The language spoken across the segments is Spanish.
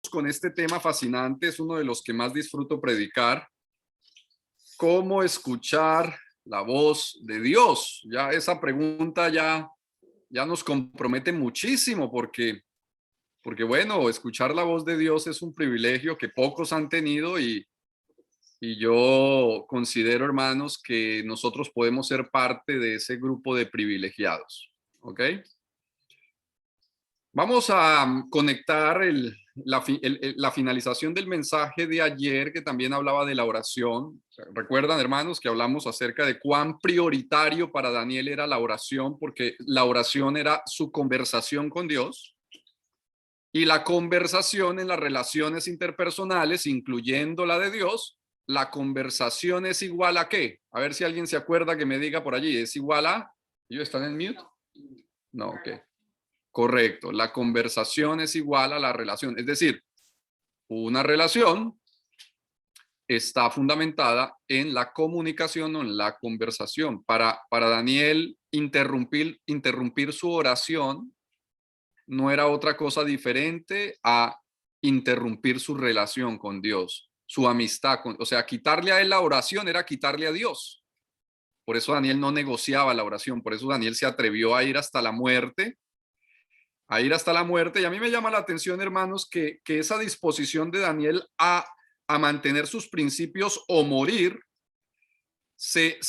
con este tema fascinante, es uno de los que más disfruto predicar. ¿Cómo escuchar la voz de Dios? Ya esa pregunta ya nos compromete muchísimo porque bueno, escuchar la voz de Dios es un privilegio que pocos han tenido y yo considero, hermanos, que nosotros podemos ser parte de ese grupo de privilegiados. ¿Ok? Vamos a conectar la finalización del mensaje de ayer, que también hablaba de la oración. Recuerdan, hermanos, que hablamos acerca de cuán prioritario para Daniel era la oración, porque la oración era su conversación con Dios. Y la conversación en las relaciones interpersonales, incluyendo la de Dios, la conversación es igual a ¿qué? A ver si alguien se acuerda, que me diga por allí. ¿Es igual a? ¿Ellos están en mute? No, ok. Correcto, la conversación es igual a la relación, es decir, una relación está fundamentada en la comunicación o en la conversación. Para Daniel, interrumpir su oración no era otra cosa diferente a interrumpir su relación con Dios, su amistad o sea, quitarle a él la oración era quitarle a Dios. Por eso Daniel no negociaba la oración, por eso Daniel se atrevió a ir hasta la muerte. Y a mí me llama la atención, hermanos, que esa disposición de Daniel a mantener sus principios o morir se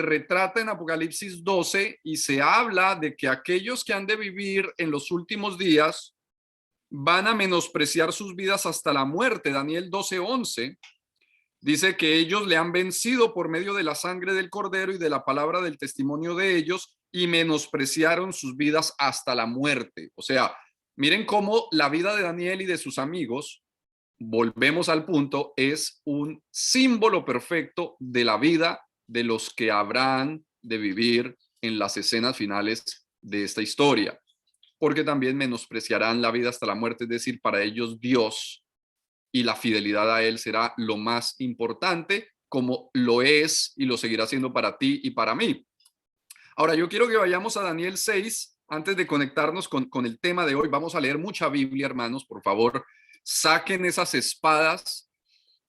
retrata en Apocalipsis 12 y se habla de que aquellos que han de vivir en los últimos días van a menospreciar sus vidas hasta la muerte. Daniel 12:11 dice que ellos le han vencido por medio de la sangre del Cordero y de la palabra del testimonio de ellos, y menospreciaron sus vidas hasta la muerte. O sea, miren cómo la vida de Daniel y de sus amigos, volvemos al punto, es un símbolo perfecto de la vida de los que habrán de vivir en las escenas finales de esta historia, porque también menospreciarán la vida hasta la muerte, es decir, para ellos Dios y la fidelidad a él será lo más importante, como lo es y lo seguirá siendo para ti y para mí. Ahora, yo quiero que vayamos a Daniel 6 antes de conectarnos con el tema de hoy. Vamos a leer mucha Biblia, hermanos, por favor. Saquen esas espadas.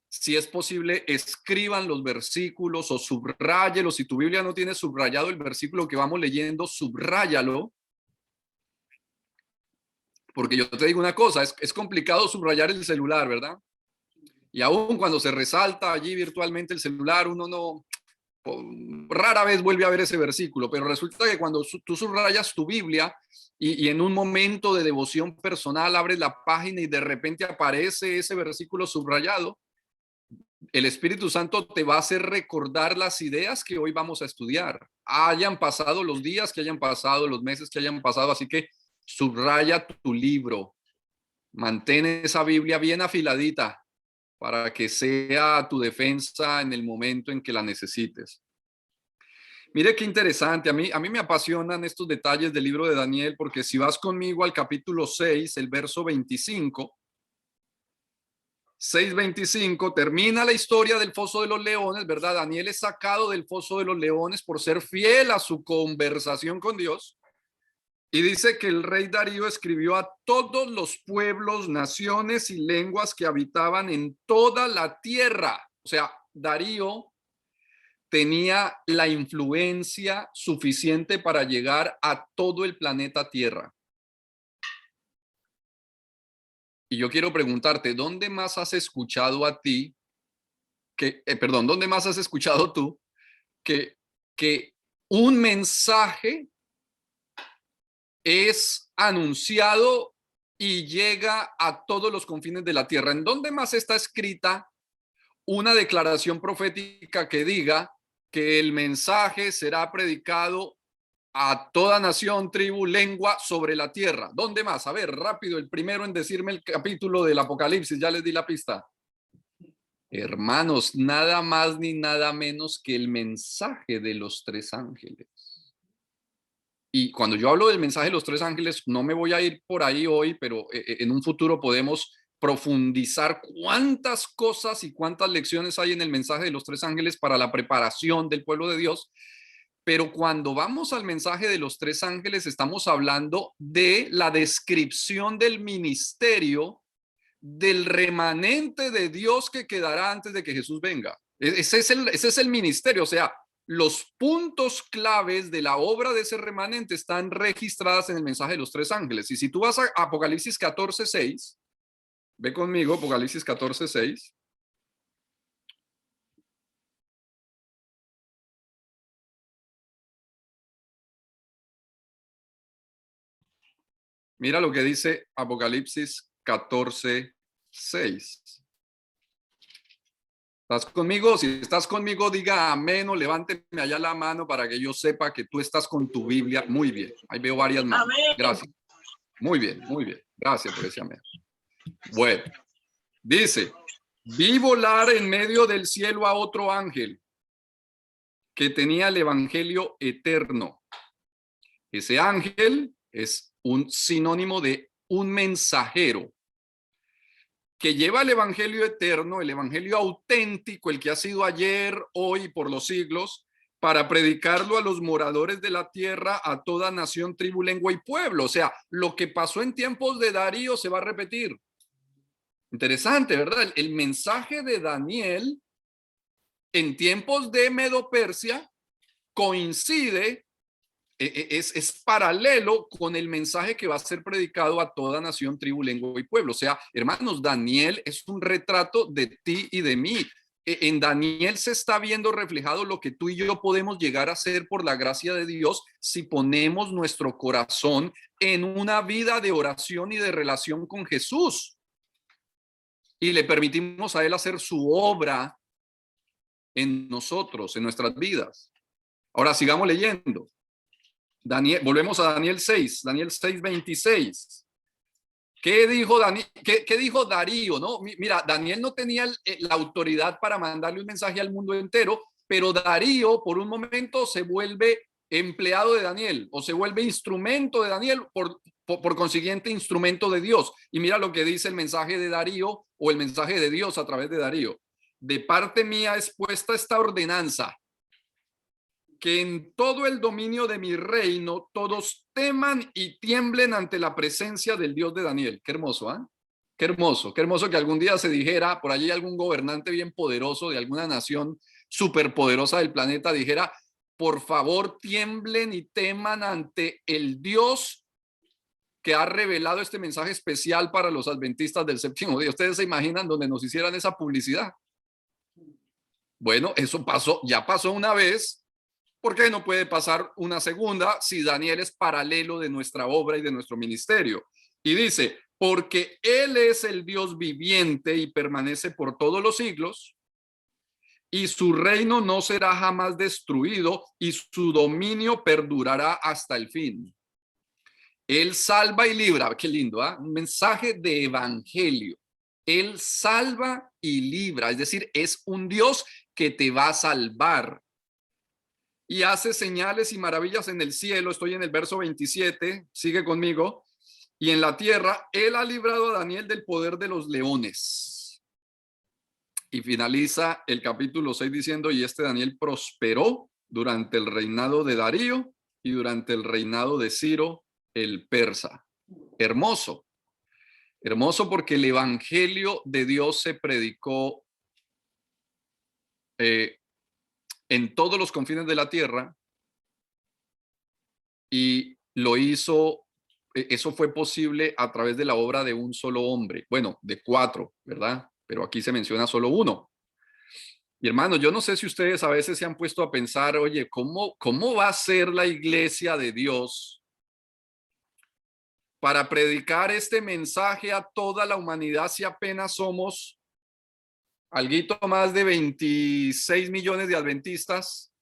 Si es posible, escriban los versículos o subráyelos. Si tu Biblia no tiene subrayado el versículo que vamos leyendo, subráyalo. Porque yo te digo una cosa, es complicado subrayar el celular, ¿verdad? Y aún cuando se resalta allí virtualmente el celular, uno no, rara vez vuelve a ver ese versículo, pero resulta que cuando tú subrayas tu Biblia y en un momento de devoción personal abres la página y de repente aparece ese versículo subrayado, el Espíritu Santo te va a hacer recordar las ideas que hoy vamos a estudiar. Hayan pasado los días que hayan pasado, los meses que hayan pasado, así que subraya tu libro, mantén esa Biblia bien afiladita para que sea tu defensa en el momento en que la necesites. Mire qué interesante, a mí me apasionan estos detalles del libro de Daniel, porque si vas conmigo al capítulo 6, el verso 25, 6:25, termina la historia del foso de los leones, ¿verdad? Daniel es sacado del foso de los leones por ser fiel a su conversación con Dios. Y dice que el rey Darío escribió a todos los pueblos, naciones y lenguas que habitaban en toda la tierra. O sea, Darío tenía la influencia suficiente para llegar a todo el planeta Tierra. Y yo quiero preguntarte, ¿dónde más has escuchado a ti ¿dónde más has escuchado tú que un mensaje es anunciado y llega a todos los confines de la tierra? ¿En dónde más está escrita una declaración profética que diga que el mensaje será predicado a toda nación, tribu, lengua sobre la tierra? ¿Dónde más? A ver, rápido, el primero en decirme el capítulo del Apocalipsis, ya les di la pista. Hermanos, nada más ni nada menos que el mensaje de los tres ángeles. Y cuando yo hablo del mensaje de los tres ángeles, no me voy a ir por ahí hoy, pero en un futuro podemos profundizar cuántas cosas y cuántas lecciones hay en el mensaje de los tres ángeles para la preparación del pueblo de Dios. Pero cuando vamos al mensaje de los tres ángeles, estamos hablando de la descripción del ministerio del remanente de Dios que quedará antes de que Jesús venga. Ese es el ministerio, o sea, los puntos claves de la obra de ese remanente están registradas en el mensaje de los tres ángeles. Y si tú vas a Apocalipsis 14:6, ve conmigo, Apocalipsis 14:6. Mira lo que dice Apocalipsis 14:6. ¿Estás conmigo? Si estás conmigo, diga amén o levánteme allá la mano para que yo sepa que tú estás con tu Biblia. Muy bien. Ahí veo varias manos. Gracias. Muy bien, muy bien. Gracias por ese amén. Bueno, dice, vi volar en medio del cielo a otro ángel que tenía el evangelio eterno. Ese ángel es un sinónimo de un mensajero que lleva el evangelio eterno, el evangelio auténtico, el que ha sido ayer, hoy y por los siglos, para predicarlo a los moradores de la tierra, a toda nación, tribu, lengua y pueblo. O sea, lo que pasó en tiempos de Darío se va a repetir. Interesante, ¿verdad? El mensaje de Daniel en tiempos de Medo-Persia coincide, es paralelo con el mensaje que va a ser predicado a toda nación, tribu, lengua y pueblo. O sea, hermanos, Daniel es un retrato de ti y de mí. En Daniel se está viendo reflejado lo que tú y yo podemos llegar a hacer por la gracia de Dios si ponemos nuestro corazón en una vida de oración y de relación con Jesús y le permitimos a él hacer su obra en nosotros, en nuestras vidas. Ahora sigamos leyendo. Daniel, volvemos a Daniel 6, Daniel 6:26. ¿Qué dijo Daniel? ¿Qué dijo Darío? ¿No? Mira, Daniel no tenía la autoridad para mandarle un mensaje al mundo entero, pero Darío por un momento se vuelve empleado de Daniel o se vuelve instrumento de Daniel, por consiguiente instrumento de Dios. Y mira lo que dice el mensaje de Darío o el mensaje de Dios a través de Darío. De parte mía es puesta esta ordenanza, que en todo el dominio de mi reino todos teman y tiemblen ante la presencia del Dios de Daniel. Qué hermoso, ¿ah? Qué hermoso que algún día se dijera, por allí algún gobernante bien poderoso de alguna nación superpoderosa del planeta dijera, por favor tiemblen y teman ante el Dios que ha revelado este mensaje especial para los adventistas del séptimo día. ¿Ustedes se imaginan donde nos hicieran esa publicidad? Bueno, eso pasó, ya pasó una vez. ¿Por qué no puede pasar una segunda si Daniel es paralelo de nuestra obra y de nuestro ministerio? Y dice, porque Él es el Dios viviente y permanece por todos los siglos, y su reino no será jamás destruido, y su dominio perdurará hasta el fin. Él salva y libra. Qué lindo, ¿ah? Un mensaje de evangelio. Él salva y libra, es decir, es un Dios que te va a salvar. Y hace señales y maravillas en el cielo. Estoy en el verso 27, sigue conmigo. Y en la tierra, él ha librado a Daniel del poder de los leones. Y finaliza el capítulo 6 diciendo, y este Daniel prosperó durante el reinado de Darío y durante el reinado de Ciro el persa. Hermoso, hermoso porque el evangelio de Dios se predicó en todos los confines de la tierra y lo hizo, eso fue posible a través de la obra de un solo hombre, bueno, de cuatro, ¿verdad? Pero aquí se menciona solo uno. Y hermanos, yo no sé si ustedes a veces se han puesto a pensar, oye, ¿cómo va a ser la iglesia de Dios para predicar este mensaje a toda la humanidad si apenas somos alguito más de 26 millones de adventistas?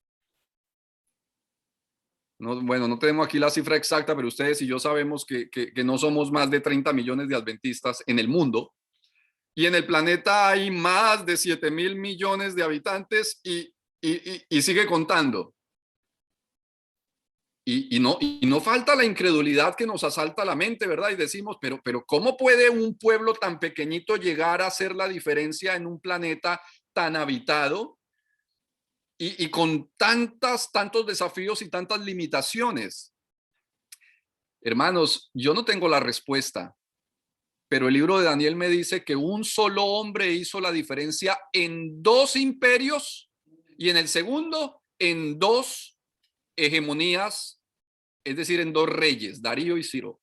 No, bueno, no tenemos aquí la cifra exacta, pero ustedes y yo sabemos que no somos más de 30 millones de adventistas en el mundo. Y en el planeta hay más de 7.000 millones de habitantes y sigue contando. Y no falta la incredulidad que nos asalta la mente, ¿verdad? Y decimos, pero ¿cómo puede un pueblo tan pequeñito llegar a hacer la diferencia en un planeta tan habitado y con tantos desafíos y tantas limitaciones? Hermanos, yo no tengo la respuesta. pero el libro de Daniel me dice que un solo hombre hizo la diferencia en dos imperios y en el segundo en dos hegemonías, es decir, en dos reyes, Darío y Ciro.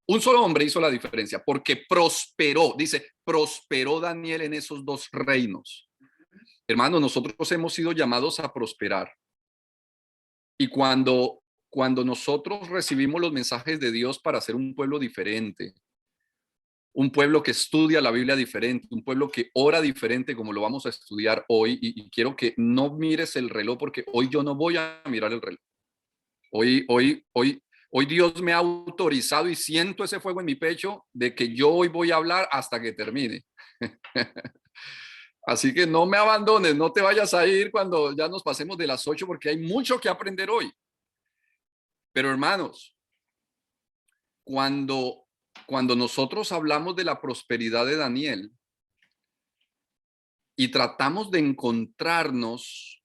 Un solo hombre hizo la diferencia porque prosperó, dice, prosperó Daniel en esos dos reinos. Hermanos, nosotros hemos sido llamados a prosperar. Y cuando nosotros recibimos los mensajes de Dios para ser un pueblo diferente, un pueblo que estudia la Biblia diferente, un pueblo que ora diferente, como lo vamos a estudiar hoy, y quiero que no mires el reloj porque hoy yo no voy a mirar el reloj. Hoy Dios me ha autorizado y siento ese fuego en mi pecho de que yo hoy voy a hablar hasta que termine. Así que no me abandones, no te vayas a ir cuando ya nos pasemos de las 8 porque hay mucho que aprender hoy. Pero hermanos, cuando nosotros hablamos de la prosperidad de Daniel y tratamos de encontrarnos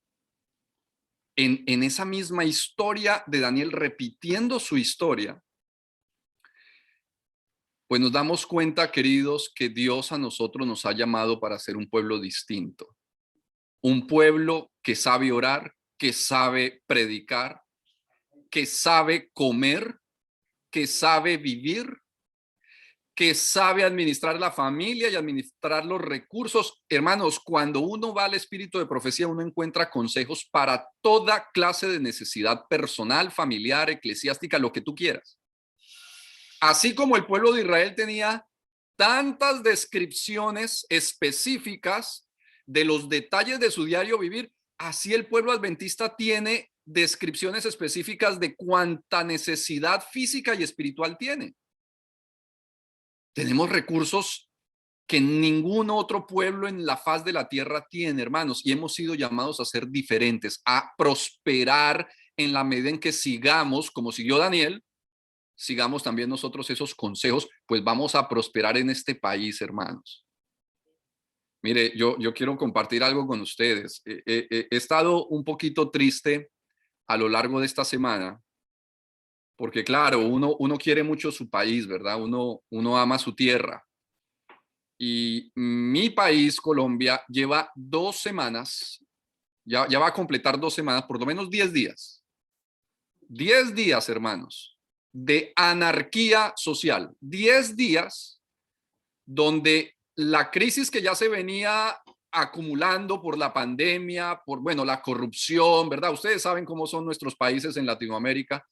en esa misma historia de Daniel repitiendo su historia, pues nos damos cuenta, queridos, que Dios a nosotros nos ha llamado para ser un pueblo distinto. Un pueblo que sabe orar, que sabe predicar, que sabe comer, que sabe vivir, que sabe administrar la familia y administrar los recursos. Hermanos, cuando uno va al espíritu de profecía, uno encuentra consejos para toda clase de necesidad personal, familiar, eclesiástica, lo que tú quieras. Así como el pueblo de Israel tenía tantas descripciones específicas de los detalles de su diario vivir, así el pueblo adventista tiene descripciones específicas de cuánta necesidad física y espiritual tiene. Tenemos recursos que ningún otro pueblo en la faz de la tierra tiene, hermanos, y hemos sido llamados a ser diferentes, a prosperar en la medida en que sigamos, como siguió Daniel, sigamos también nosotros esos consejos, pues vamos a prosperar en este país, hermanos. Mire, yo quiero compartir algo con ustedes. He estado un poquito triste a lo largo de esta semana, porque claro, uno quiere mucho su país, ¿verdad? Uno ama su tierra. Y mi país, Colombia, lleva 2 semanas, ya va a completar 2 semanas, por lo menos 10 días. 10 días, hermanos, de anarquía social. 10 días donde la crisis que ya se venía acumulando por la pandemia, por, bueno, la corrupción, ¿verdad? Ustedes saben cómo son nuestros países en Latinoamérica.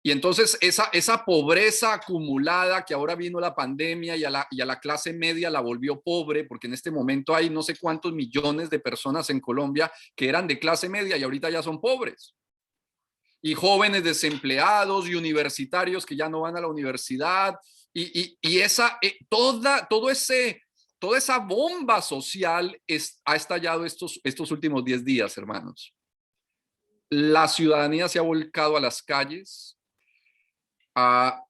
Y entonces esa pobreza acumulada que ahora vino la pandemia y a la clase media la volvió pobre, porque en este momento hay no sé cuántos millones de personas en Colombia que eran de clase media y ahorita ya son pobres. Y jóvenes desempleados y universitarios que ya no van a la universidad. Y toda esa bomba social ha estallado estos últimos 10 días, hermanos. La ciudadanía se ha volcado a las calles.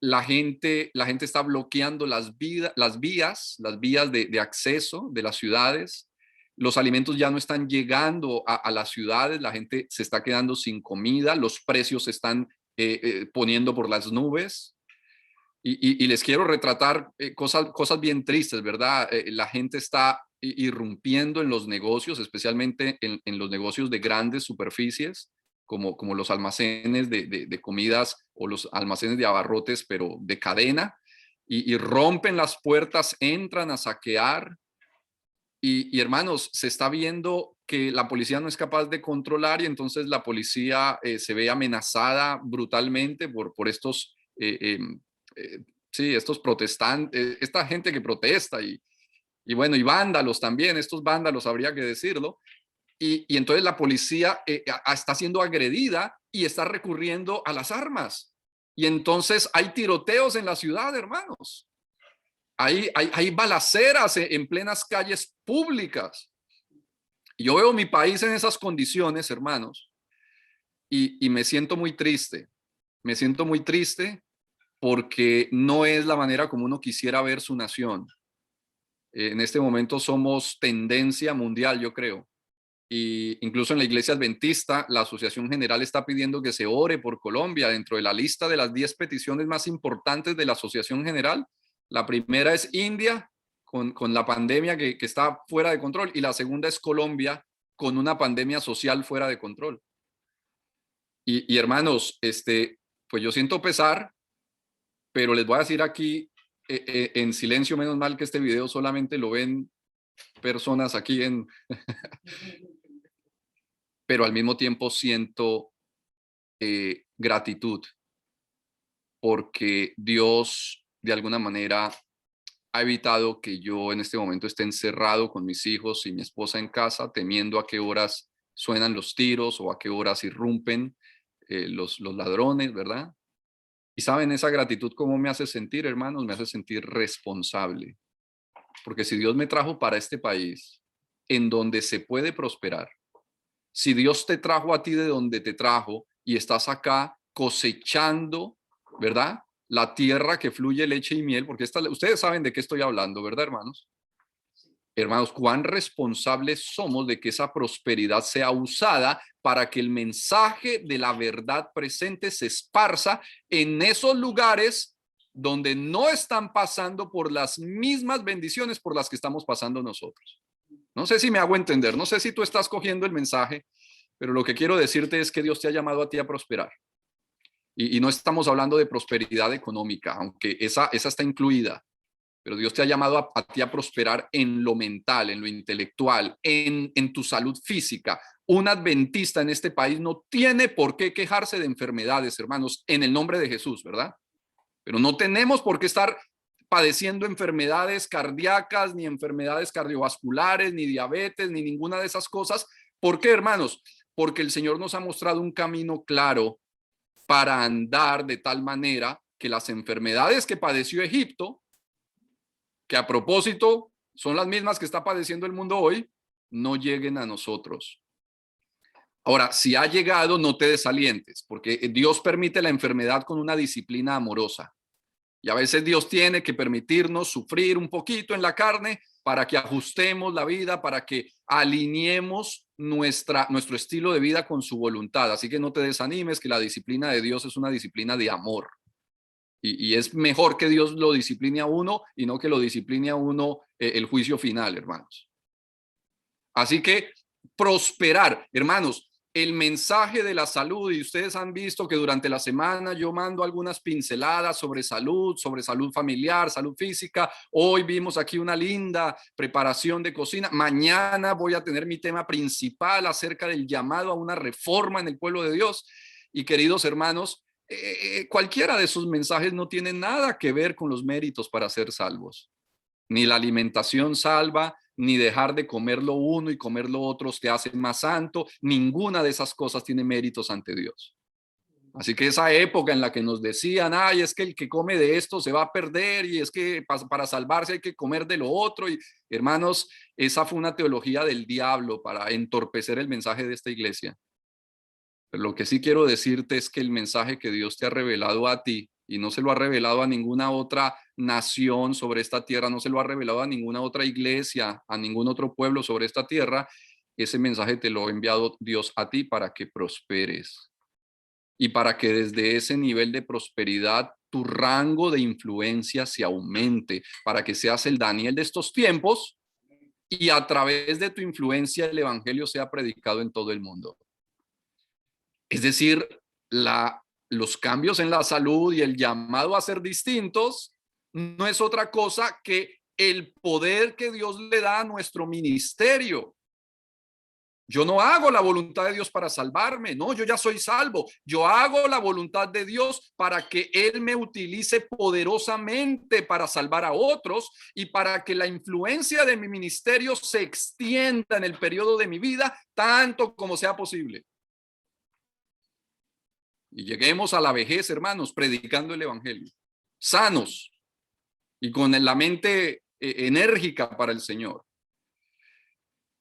La gente está bloqueando las vías de acceso de las ciudades. Los alimentos ya no están llegando a las ciudades, la gente se está quedando sin comida, los precios se están poniendo por las nubes. Y les quiero retratar cosas bien tristes, ¿verdad? La gente está irrumpiendo en los negocios, especialmente en los negocios de grandes superficies, como los almacenes de comidas o los almacenes de abarrotes, pero de cadena, y rompen las puertas, entran a saquear. Y hermanos, se está viendo que la policía no es capaz de controlar y entonces la policía se ve amenazada brutalmente por estos, sí, estos protestantes, esta gente que protesta y bueno, y vándalos también, estos vándalos habría que decirlo. Y entonces la policía está siendo agredida y está recurriendo a las armas. Y entonces hay tiroteos en la ciudad, hermanos. Hay balaceras en plenas calles públicas. Yo veo mi país en esas condiciones, hermanos, y me siento muy triste. Me siento muy triste porque no es la manera como uno quisiera ver su nación. En este momento somos tendencia mundial, yo creo. Y incluso en la iglesia adventista, la Asociación General está pidiendo que se ore por Colombia. Dentro de la lista de las 10 peticiones más importantes de la Asociación General La primera es India con la pandemia que está fuera de control, y la segunda es Colombia con una pandemia social fuera de control. Y hermanos, pues yo siento pesar, pero les voy a decir aquí en silencio, menos mal que este video solamente lo ven personas aquí pero al mismo tiempo siento gratitud porque Dios de alguna manera ha evitado que yo en este momento esté encerrado con mis hijos y mi esposa en casa, temiendo a qué horas suenan los tiros o a qué horas irrumpen los ladrones, ¿verdad? Y saben, esa gratitud, ¿cómo me hace sentir, hermanos? Me hace sentir responsable. Porque si Dios me trajo para este país, en donde se puede prosperar, si Dios te trajo a ti de donde te trajo y estás acá cosechando, ¿verdad? La tierra que fluye leche y miel, porque ustedes saben de qué estoy hablando, ¿verdad, hermanos? Hermanos, cuán responsables somos de que esa prosperidad sea usada para que el mensaje de la verdad presente se esparza en esos lugares donde no están pasando por las mismas bendiciones por las que estamos pasando nosotros. No sé si me hago entender, no sé si tú estás cogiendo el mensaje, pero lo que quiero decirte es que Dios te ha llamado a ti a prosperar. Y no estamos hablando de prosperidad económica, aunque esa está incluida. Pero Dios te ha llamado a ti a prosperar en lo mental, en lo intelectual, en tu salud física. Un adventista en este país no tiene por qué quejarse de enfermedades, hermanos, en el nombre de Jesús, ¿verdad? Pero no tenemos por qué estar padeciendo enfermedades cardíacas, ni enfermedades cardiovasculares, ni diabetes, ni ninguna de esas cosas. ¿Por qué, hermanos? Porque el Señor nos ha mostrado un camino claro para andar de tal manera que las enfermedades que padeció Egipto, que a propósito son las mismas que está padeciendo el mundo hoy, no lleguen a nosotros. Ahora, si ha llegado, no te desalientes, porque Dios permite la enfermedad con una disciplina amorosa. Y a veces Dios tiene que permitirnos sufrir un poquito en la carne para que ajustemos la vida, para que alineemos nuestro estilo de vida con su voluntad. Así que no te desanimes, que la disciplina de Dios es una disciplina de amor. Y es mejor que Dios lo discipline a uno y no que lo discipline a uno el juicio final, hermanos. Así que prosperar, hermanos, el mensaje de la salud, y ustedes han visto que durante la semana yo mando algunas pinceladas sobre salud familiar, salud física. Hoy vimos aquí una linda preparación de cocina. Mañana voy a tener mi tema principal acerca del llamado a una reforma en el pueblo de Dios. Y queridos hermanos, cualquiera de esos mensajes no tiene nada que ver con los méritos para ser salvos. Ni la alimentación salva, ni dejar de comer lo uno y comer lo otro te hace más santo. Ninguna de esas cosas tiene méritos ante Dios. Así que esa época en la que nos decían, ay, es que el que come de esto se va a perder y es que para salvarse hay que comer de lo otro. Y hermanos, esa fue una teología del diablo para entorpecer el mensaje de esta iglesia. Pero lo que sí quiero decirte es que el mensaje que Dios te ha revelado a ti, y no se lo ha revelado a ninguna otra nación sobre esta tierra, no se lo ha revelado a ninguna otra iglesia, a ningún otro pueblo sobre esta tierra, ese mensaje te lo ha enviado Dios a ti para que prosperes y para que desde ese nivel de prosperidad tu rango de influencia se aumente, para que seas el Daniel de estos tiempos y a través de tu influencia el evangelio sea predicado en todo el mundo. Es decir, los cambios en la salud y el llamado a ser distintos no es otra cosa que el poder que Dios le da a nuestro ministerio. Yo no hago la voluntad de Dios para salvarme, no, yo ya soy salvo. Yo hago la voluntad de Dios para que Él me utilice poderosamente para salvar a otros y para que la influencia de mi ministerio se extienda en el periodo de mi vida tanto como sea posible. Y lleguemos a la vejez, hermanos, predicando el evangelio, sanos y con la mente enérgica para el Señor.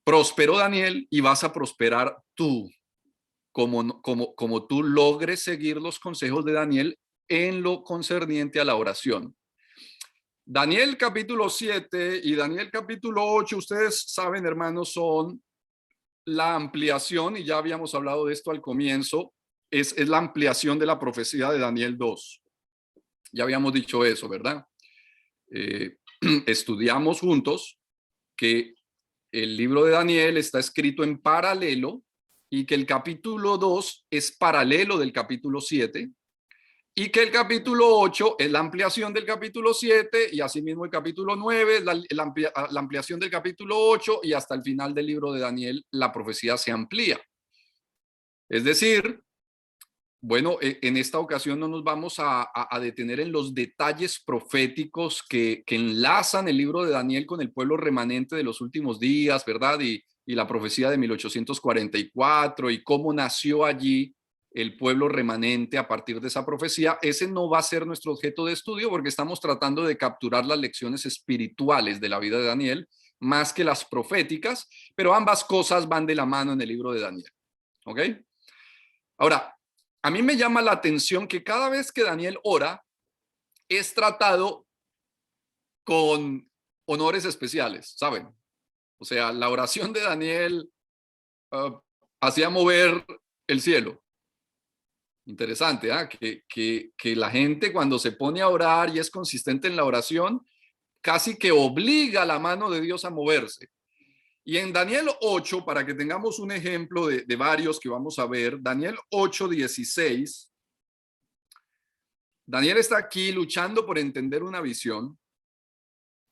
Prosperó Daniel y vas a prosperar tú, como tú logres seguir los consejos de Daniel en lo concerniente a la oración. Daniel capítulo 7 y Daniel capítulo 8, ustedes saben, hermanos, son la ampliación, y ya habíamos hablado de esto al comienzo, es la ampliación de la profecía de Daniel 2. Ya habíamos dicho eso, ¿verdad? estudiamos juntos que el libro de Daniel está escrito en paralelo y que el capítulo 2 es paralelo del capítulo 7 y que el capítulo 8 es la ampliación del capítulo 7 y asimismo el capítulo 9 es la ampliación del capítulo 8 y hasta el final del libro de Daniel la profecía se amplía. Es decir, bueno, en esta ocasión no nos vamos a detener en los detalles proféticos que enlazan el libro de Daniel con el pueblo remanente de los últimos días, ¿verdad? Y la profecía de 1844 y cómo nació allí el pueblo remanente a partir de esa profecía. Ese no va a ser nuestro objeto de estudio porque estamos tratando de capturar las lecciones espirituales de la vida de Daniel más que las proféticas, pero ambas cosas van de la mano en el libro de Daniel. ¿Ok? Ahora, a mí me llama la atención que cada vez que Daniel ora, es tratado con honores especiales, ¿saben? O sea, la oración de Daniel hacía mover el cielo. Interesante, ¿eh? Que la gente cuando se pone a orar y es consistente en la oración, casi que obliga a la mano de Dios a moverse. Y en Daniel 8, para que tengamos un ejemplo de varios que vamos a ver, Daniel 8:16, Daniel está aquí luchando por entender una visión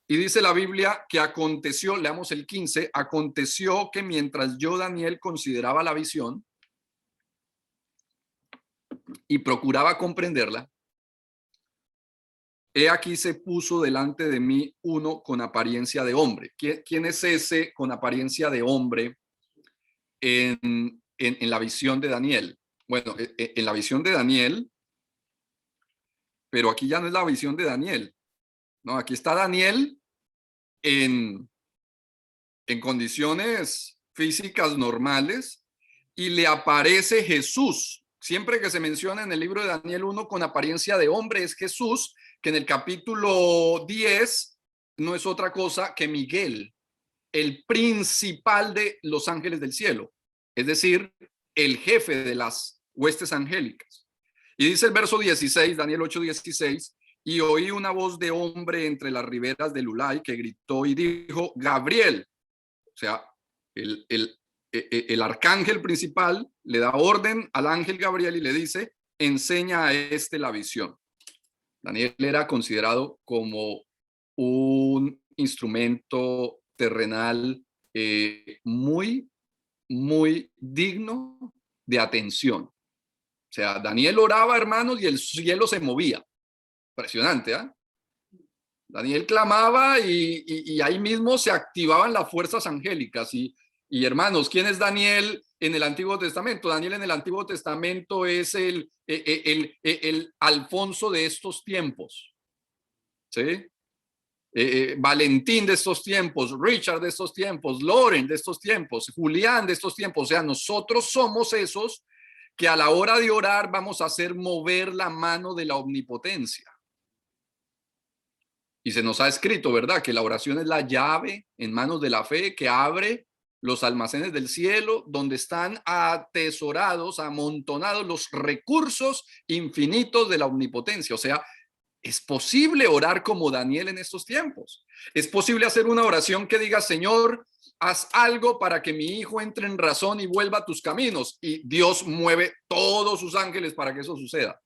y dice la Biblia que aconteció, leamos el 15, aconteció que mientras yo, Daniel, consideraba la visión y procuraba comprenderla, he aquí se puso delante de mí uno con apariencia de hombre. ¿Quién es ese con apariencia de hombre en la visión de Daniel? Bueno, en la visión de Daniel, pero aquí ya no es la visión de Daniel, ¿no? Aquí está Daniel en condiciones físicas normales y le aparece Jesús. Siempre que se menciona en el libro de Daniel 1 con apariencia de hombre es Jesús, que en el capítulo 10 no es otra cosa que Miguel, el principal de los ángeles del cielo, es decir, el jefe de las huestes angélicas. Y dice el verso 16, Daniel 8:16, y oí una voz de hombre entre las riberas del Ulai que gritó y dijo, Gabriel, o sea, el arcángel principal le da orden al ángel Gabriel y le dice, enseña a este la visión. Daniel era considerado como un instrumento terrenal muy, muy digno de atención. O sea, Daniel oraba, hermanos, y el cielo se movía. Impresionante, ¿ah? Daniel clamaba y ahí mismo se activaban las fuerzas angélicas. Y hermanos, ¿quién es Daniel en el Antiguo Testamento? Daniel en el Antiguo Testamento es el Alfonso de estos tiempos, ¿sí? Valentín de estos tiempos, Richard de estos tiempos, Loren de estos tiempos, Julián de estos tiempos. O sea, nosotros somos esos que a la hora de orar vamos a hacer mover la mano de la omnipotencia. Y se nos ha escrito, ¿verdad? Que la oración es la llave en manos de la fe que abre los almacenes del cielo, donde están atesorados, amontonados los recursos infinitos de la omnipotencia. O sea, es posible orar como Daniel en estos tiempos. Es posible hacer una oración que diga, Señor, haz algo para que mi hijo entre en razón y vuelva a tus caminos. Y Dios mueve todos sus ángeles para que eso suceda.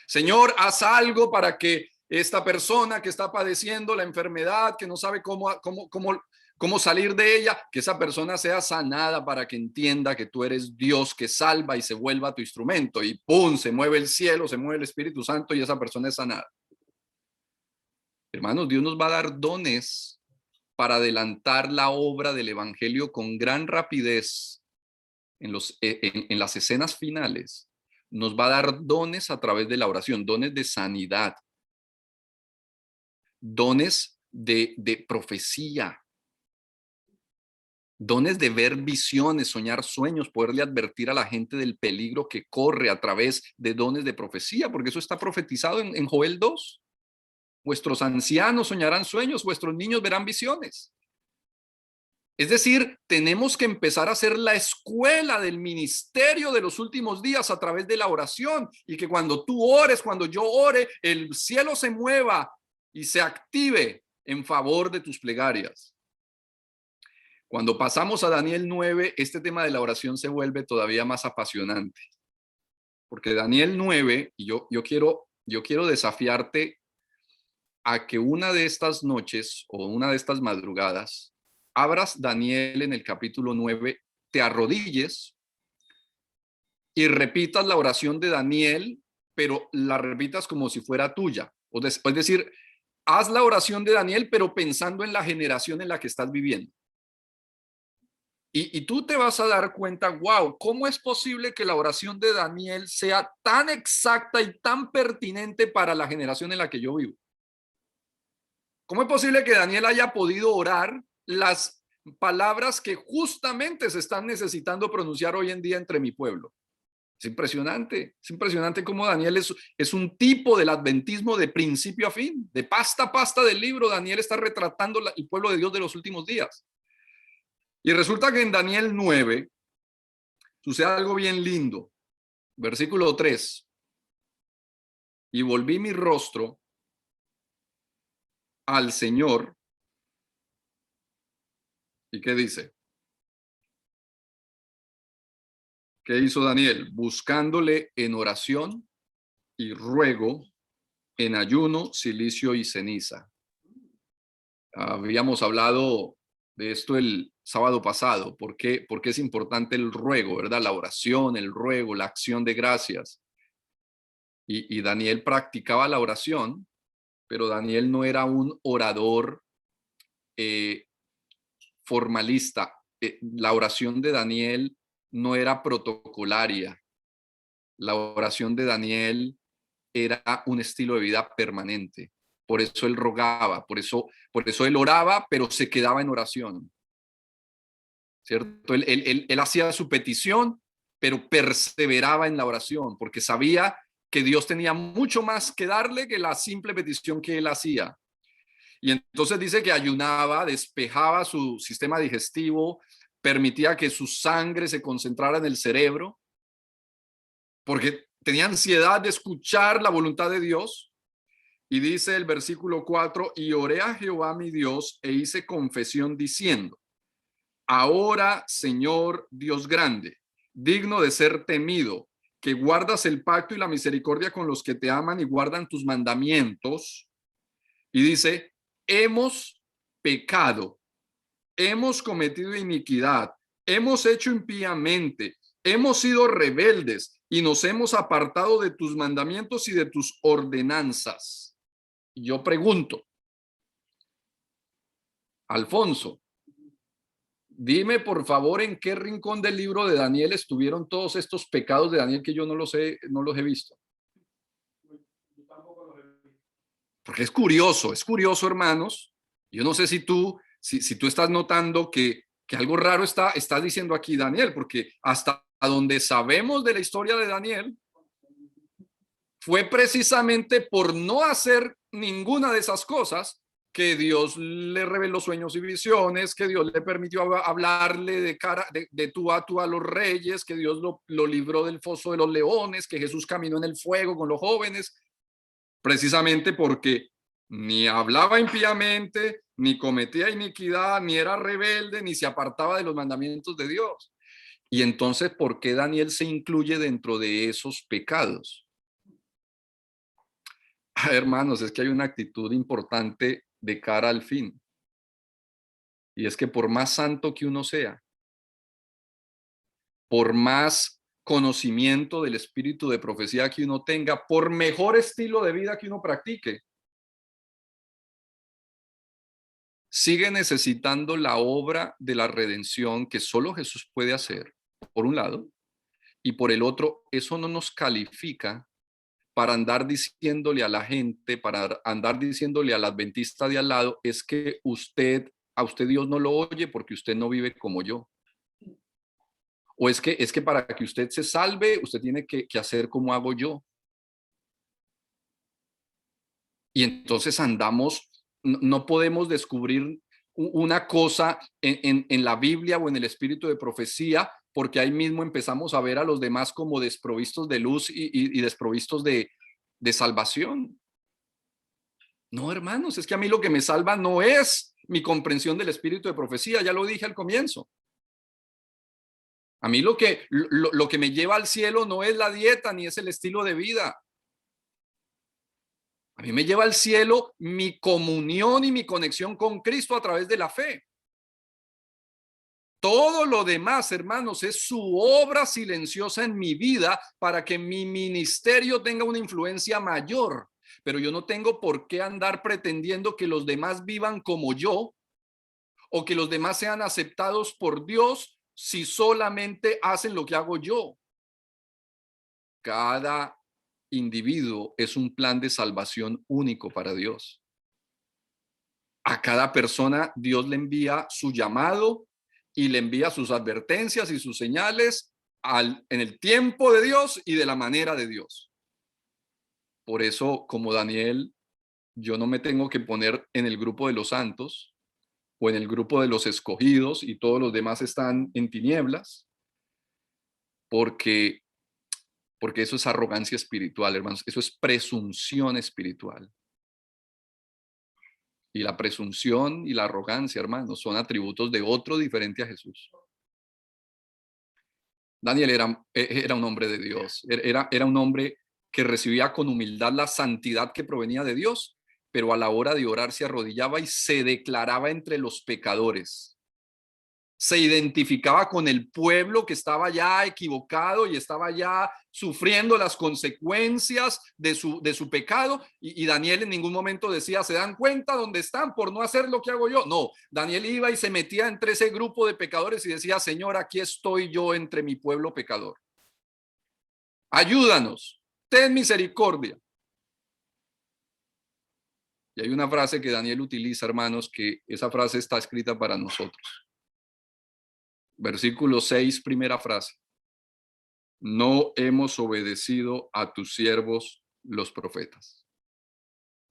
Señor, haz algo para que esta persona que está padeciendo la enfermedad, que no sabe cómo salir de ella, que esa persona sea sanada para que entienda que tú eres Dios que salva y se vuelva tu instrumento. Y ¡pum! Se mueve el cielo, se mueve el Espíritu Santo y esa persona es sanada. Hermanos, Dios nos va a dar dones para adelantar la obra del Evangelio con gran rapidez en las escenas finales. Nos va a dar dones a través de la oración, dones de sanidad, dones de profecía, dones de ver visiones, soñar sueños, poderle advertir a la gente del peligro que corre a través de dones de profecía, porque eso está profetizado en Joel 2. Vuestros ancianos soñarán sueños, vuestros niños verán visiones. Es decir, tenemos que empezar a hacer la escuela del ministerio de los últimos días a través de la oración y que cuando tú ores, cuando yo ore, el cielo se mueva y se active en favor de tus plegarias. Cuando pasamos a Daniel 9, este tema de la oración se vuelve todavía más apasionante. Porque Daniel 9, y yo quiero desafiarte a que una de estas noches o una de estas madrugadas abras Daniel en el capítulo 9, te arrodilles y repitas la oración de Daniel, pero la repitas como si fuera tuya. Es decir, haz la oración de Daniel, pero pensando en la generación en la que estás viviendo. Y tú te vas a dar cuenta, wow, ¿cómo es posible que la oración de Daniel sea tan exacta y tan pertinente para la generación en la que yo vivo? ¿Cómo es posible que Daniel haya podido orar las palabras que justamente se están necesitando pronunciar hoy en día entre mi pueblo? Es impresionante cómo Daniel es un tipo del adventismo de principio a fin, de pasta a pasta del libro. Daniel está retratando el pueblo de Dios de los últimos días. Y resulta que en Daniel 9 sucede algo bien lindo. Versículo 3. Y volví mi rostro al Señor. ¿Y qué dice? ¿Qué hizo Daniel? Buscándole en oración y ruego, en ayuno, cilicio y ceniza. Habíamos hablado de esto el sábado pasado. ¿Por qué es importante el ruego, verdad? La oración, el ruego, la acción de gracias. Y Daniel practicaba la oración, pero Daniel no era un orador formalista. La oración de Daniel no era protocolaria. La oración de Daniel era un estilo de vida permanente. Por eso él rogaba, por eso él oraba, pero se quedaba en oración. ¿Cierto? Él hacía su petición, pero perseveraba en la oración, porque sabía que Dios tenía mucho más que darle que la simple petición que él hacía. Y entonces dice que ayunaba, despejaba su sistema digestivo, permitía que su sangre se concentrara en el cerebro, porque tenía ansiedad de escuchar la voluntad de Dios. Y dice el versículo 4, y oré a Jehová mi Dios e hice confesión diciendo, ahora, Señor Dios grande, digno de ser temido, que guardas el pacto y la misericordia con los que te aman y guardan tus mandamientos. Y dice, hemos pecado, hemos cometido iniquidad, hemos hecho impíamente, hemos sido rebeldes y nos hemos apartado de tus mandamientos y de tus ordenanzas. Y yo pregunto, Alfonso, dime por favor en qué rincón del libro de Daniel estuvieron todos estos pecados de Daniel que yo no los he visto. Porque es curioso, hermanos. Yo no sé si tú estás notando que algo raro está diciendo aquí Daniel, porque hasta donde sabemos de la historia de Daniel, fue precisamente por no hacer ninguna de esas cosas que Dios le reveló sueños y visiones, que Dios le permitió hablarle de tú a tú a los reyes, que Dios lo libró del foso de los leones, que Jesús caminó en el fuego con los jóvenes, precisamente porque ni hablaba impíamente, ni cometía iniquidad, ni era rebelde, ni se apartaba de los mandamientos de Dios. Y entonces, ¿por qué Daniel se incluye dentro de esos pecados? Hermanos, es que hay una actitud importante de cara al fin. Y es que por más santo que uno sea, por más conocimiento del espíritu de profecía que uno tenga, por mejor estilo de vida que uno practique, sigue necesitando la obra de la redención que solo Jesús puede hacer, por un lado, y por el otro, eso no nos califica para andar diciéndole a la gente, para andar diciéndole al adventista de al lado, es que a usted Dios no lo oye porque usted no vive como yo. O es que para que usted se salve, usted tiene que hacer como hago yo. Y entonces no podemos descubrir una cosa en la Biblia o en el espíritu de profecía, porque ahí mismo empezamos a ver a los demás como desprovistos de luz y desprovistos de salvación. No, hermanos, es que a mí lo que me salva no es mi comprensión del espíritu de profecía, ya lo dije al comienzo. A mí lo que me lleva al cielo no es la dieta ni es el estilo de vida. A mí me lleva al cielo mi comunión y mi conexión con Cristo a través de la fe. Todo lo demás, hermanos, es su obra silenciosa en mi vida para que mi ministerio tenga una influencia mayor. Pero yo no tengo por qué andar pretendiendo que los demás vivan como yo o que los demás sean aceptados por Dios si solamente hacen lo que hago yo. Cada individuo es un plan de salvación único para Dios. A cada persona Dios le envía su llamado y le envía sus advertencias y sus señales en el tiempo de Dios y de la manera de Dios. Por eso, como Daniel, yo no me tengo que poner en el grupo de los santos o en el grupo de los escogidos y todos los demás están en tinieblas, porque eso es arrogancia espiritual, hermanos, eso es presunción espiritual. Y la presunción y la arrogancia, hermanos, son atributos de otro diferente a Jesús. Daniel era un hombre de Dios, era un hombre que recibía con humildad la santidad que provenía de Dios, pero a la hora de orar se arrodillaba y se declaraba entre los pecadores. Se identificaba con el pueblo que estaba ya equivocado y estaba ya sufriendo las consecuencias de su pecado. Y Daniel en ningún momento decía, ¿se dan cuenta dónde están por no hacer lo que hago yo? No, Daniel iba y se metía entre ese grupo de pecadores y decía, Señor, aquí estoy yo entre mi pueblo pecador. Ayúdanos, ten misericordia. Y hay una frase que Daniel utiliza, hermanos, que esa frase está escrita para nosotros. Versículo 6, primera frase. No hemos obedecido a tus siervos los profetas.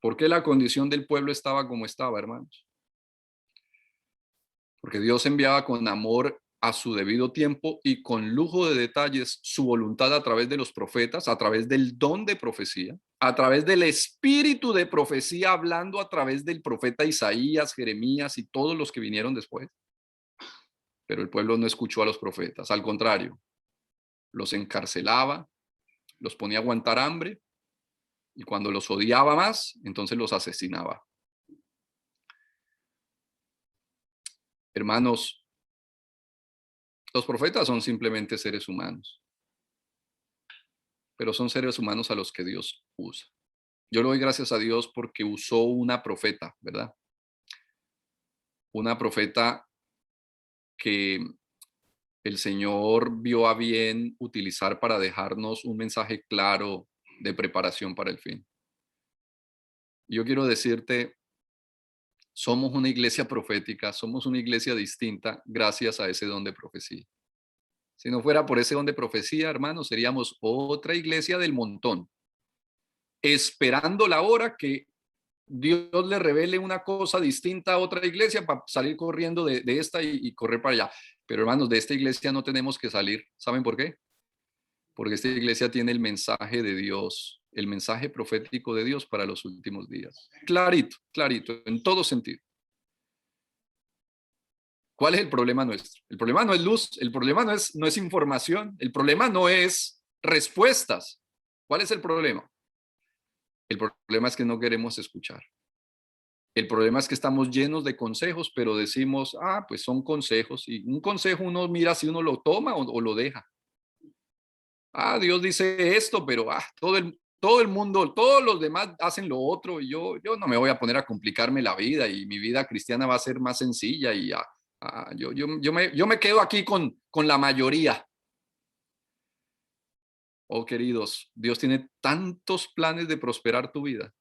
¿Por qué la condición del pueblo estaba como estaba, hermanos? Porque Dios enviaba con amor a su debido tiempo y con lujo de detalles su voluntad a través de los profetas, a través del don de profecía, a través del espíritu de profecía, hablando a través del profeta Isaías, Jeremías y todos los que vinieron después. Pero el pueblo no escuchó a los profetas, al contrario, los encarcelaba, los ponía a aguantar hambre y cuando los odiaba más, entonces los asesinaba. Hermanos, los profetas son simplemente seres humanos, pero son seres humanos a los que Dios usa. Yo le doy gracias a Dios porque usó una profeta, ¿verdad? Una profeta que el Señor vio a bien utilizar para dejarnos un mensaje claro de preparación para el fin. Yo quiero decirte, somos una iglesia profética, somos una iglesia distinta gracias a ese don de profecía. Si no fuera por ese don de profecía, hermanos, seríamos otra iglesia del montón, esperando la hora que Dios le revele una cosa distinta a otra iglesia para salir corriendo de esta y correr para allá. Pero hermanos, de esta iglesia no tenemos que salir. ¿Saben por qué? Porque esta iglesia tiene el mensaje de Dios, el mensaje profético de Dios para los últimos días. Clarito, clarito, en todo sentido. ¿Cuál es el problema nuestro? El problema no es luz, el problema no es información, el problema no es respuestas. ¿Cuál es el problema? El problema es que no queremos escuchar. El problema es que estamos llenos de consejos, pero decimos, pues son consejos. Y un consejo uno mira si uno lo toma o lo deja. Dios dice esto, pero todo el mundo, todos los demás hacen lo otro. Y yo no me voy a poner a complicarme la vida y mi vida cristiana va a ser más sencilla y yo me quedo aquí con la mayoría. Oh, queridos, Dios tiene tantos planes de prosperar tu vida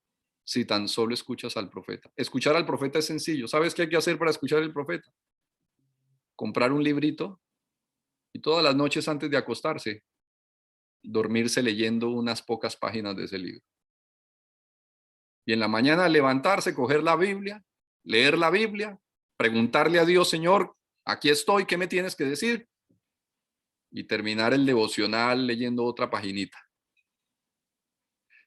si tan solo escuchas al profeta. Escuchar al profeta es sencillo. ¿Sabes qué hay que hacer para escuchar al profeta? Comprar un librito y todas las noches antes de acostarse, dormirse leyendo unas pocas páginas de ese libro. Y en la mañana levantarse, coger la Biblia, leer la Biblia, preguntarle a Dios, Señor, aquí estoy, ¿qué me tienes que decir? Y terminar el devocional leyendo otra paginita.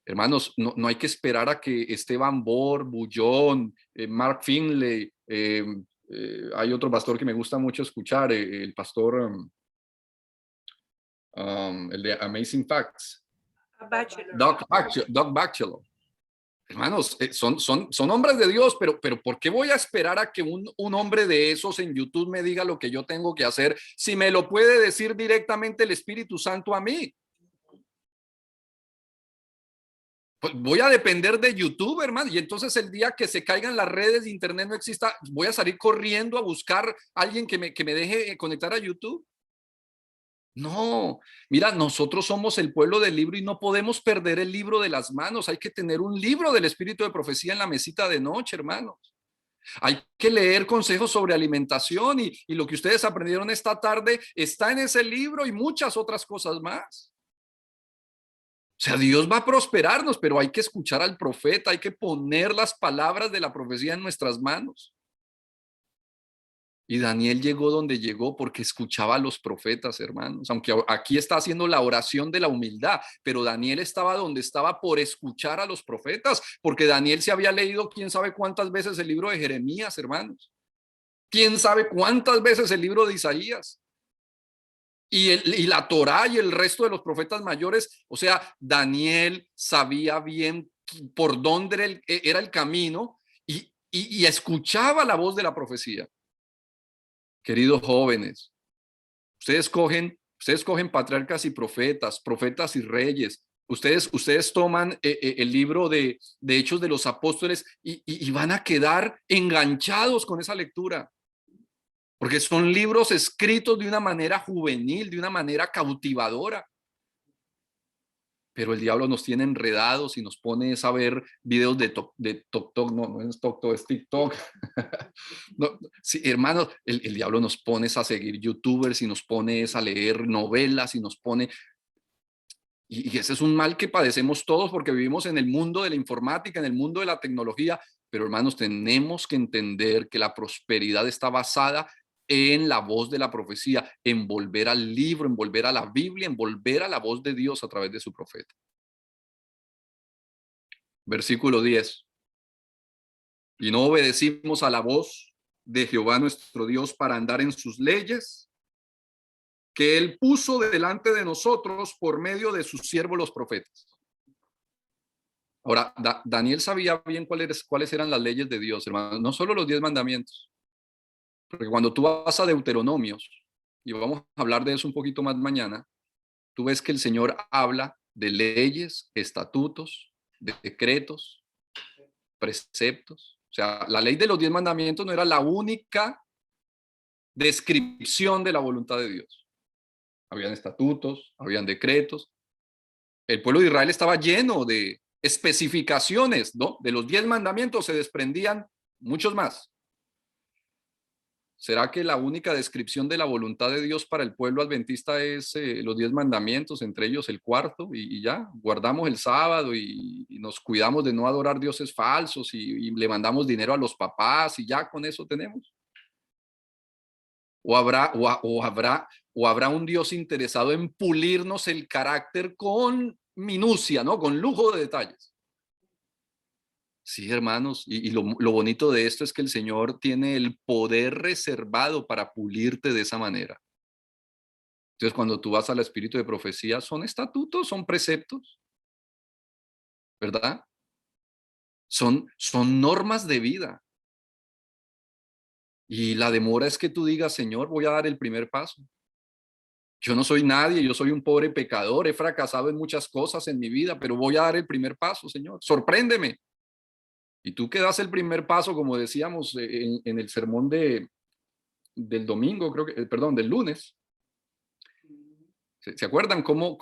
Hermanos, no hay que esperar a que Esteban Borr, Bullón, Mark Finley, hay otro pastor que me gusta mucho escuchar, el pastor, el de Amazing Facts, Doug Batchelor. Hermanos, son hombres de Dios, pero ¿por qué voy a esperar a que un hombre de esos en YouTube me diga lo que yo tengo que hacer si me lo puede decir directamente el Espíritu Santo a mí? Pues voy a depender de YouTube, hermano, y entonces el día que se caigan las redes de internet no exista, voy a salir corriendo a buscar a alguien que me deje conectar a YouTube. No, mira, nosotros somos el pueblo del libro y no podemos perder el libro de las manos. Hay que tener un libro del espíritu de profecía en la mesita de noche, hermanos. Hay que leer consejos sobre alimentación y lo que ustedes aprendieron esta tarde está en ese libro y muchas otras cosas más. O sea, Dios va a prosperarnos, pero hay que escuchar al profeta, hay que poner las palabras de la profecía en nuestras manos. Y Daniel llegó donde llegó porque escuchaba a los profetas, hermanos. Aunque aquí está haciendo la oración de la humildad, pero Daniel estaba donde estaba por escuchar a los profetas, porque Daniel se había leído quién sabe cuántas veces el libro de Jeremías, hermanos. Quién sabe cuántas veces el libro de Isaías. Y la Torá y el resto de los profetas mayores. O sea, Daniel sabía bien por dónde era el camino y escuchaba la voz de la profecía. Queridos jóvenes, ustedes cogen patriarcas y profetas y reyes. Ustedes toman el libro de Hechos de los Apóstoles y van a quedar enganchados con esa lectura. Porque son libros escritos de una manera juvenil, de una manera cautivadora. Pero el diablo nos tiene enredados y nos pone a ver videos de TikTok, no es TikTok, es TikTok. No, sí, hermanos, el diablo nos pone a seguir youtubers y nos pone a leer novelas y nos pone... Y ese es un mal que padecemos todos porque vivimos en el mundo de la informática, en el mundo de la tecnología, pero hermanos, tenemos que entender que la prosperidad está basada en la voz de la profecía, en volver al libro, en volver a la Biblia, en volver a la voz de Dios a través de su profeta. Versículo 10. Y no obedecimos a la voz de Jehová nuestro Dios para andar en sus leyes, que él puso delante de nosotros por medio de sus siervos los profetas. Ahora, Daniel sabía bien cuáles eran las leyes de Dios, hermano, no solo los 10 mandamientos, porque cuando tú vas a Deuteronomios, y vamos a hablar de eso un poquito más mañana, tú ves que el Señor habla de leyes, estatutos, de decretos, preceptos. O sea, la ley de los 10 mandamientos no era la única descripción de la voluntad de Dios. Habían estatutos, habían decretos. El pueblo de Israel estaba lleno de especificaciones, ¿no? De los 10 mandamientos se desprendían muchos más. ¿Será que la única descripción de la voluntad de Dios para el pueblo adventista es los 10 mandamientos, entre ellos el cuarto, y ya? Guardamos el sábado y nos cuidamos de no adorar dioses falsos y le mandamos dinero a los papás y ya con eso tenemos. ¿O habrá un Dios interesado en pulirnos el carácter con minucia, ¿no? Con lujo de detalles? Sí, hermanos, y lo bonito de esto es que el Señor tiene el poder reservado para pulirte de esa manera. Entonces, cuando tú vas al espíritu de profecía, son estatutos, son preceptos, ¿verdad? Son normas de vida. Y la demora es que tú digas, Señor, voy a dar el primer paso. Yo no soy nadie, yo soy un pobre pecador, he fracasado en muchas cosas en mi vida, pero voy a dar el primer paso, Señor. Sorpréndeme. Y tú que das el primer paso, como decíamos en el sermón del domingo, creo que, perdón, del lunes. ¿Se acuerdan cómo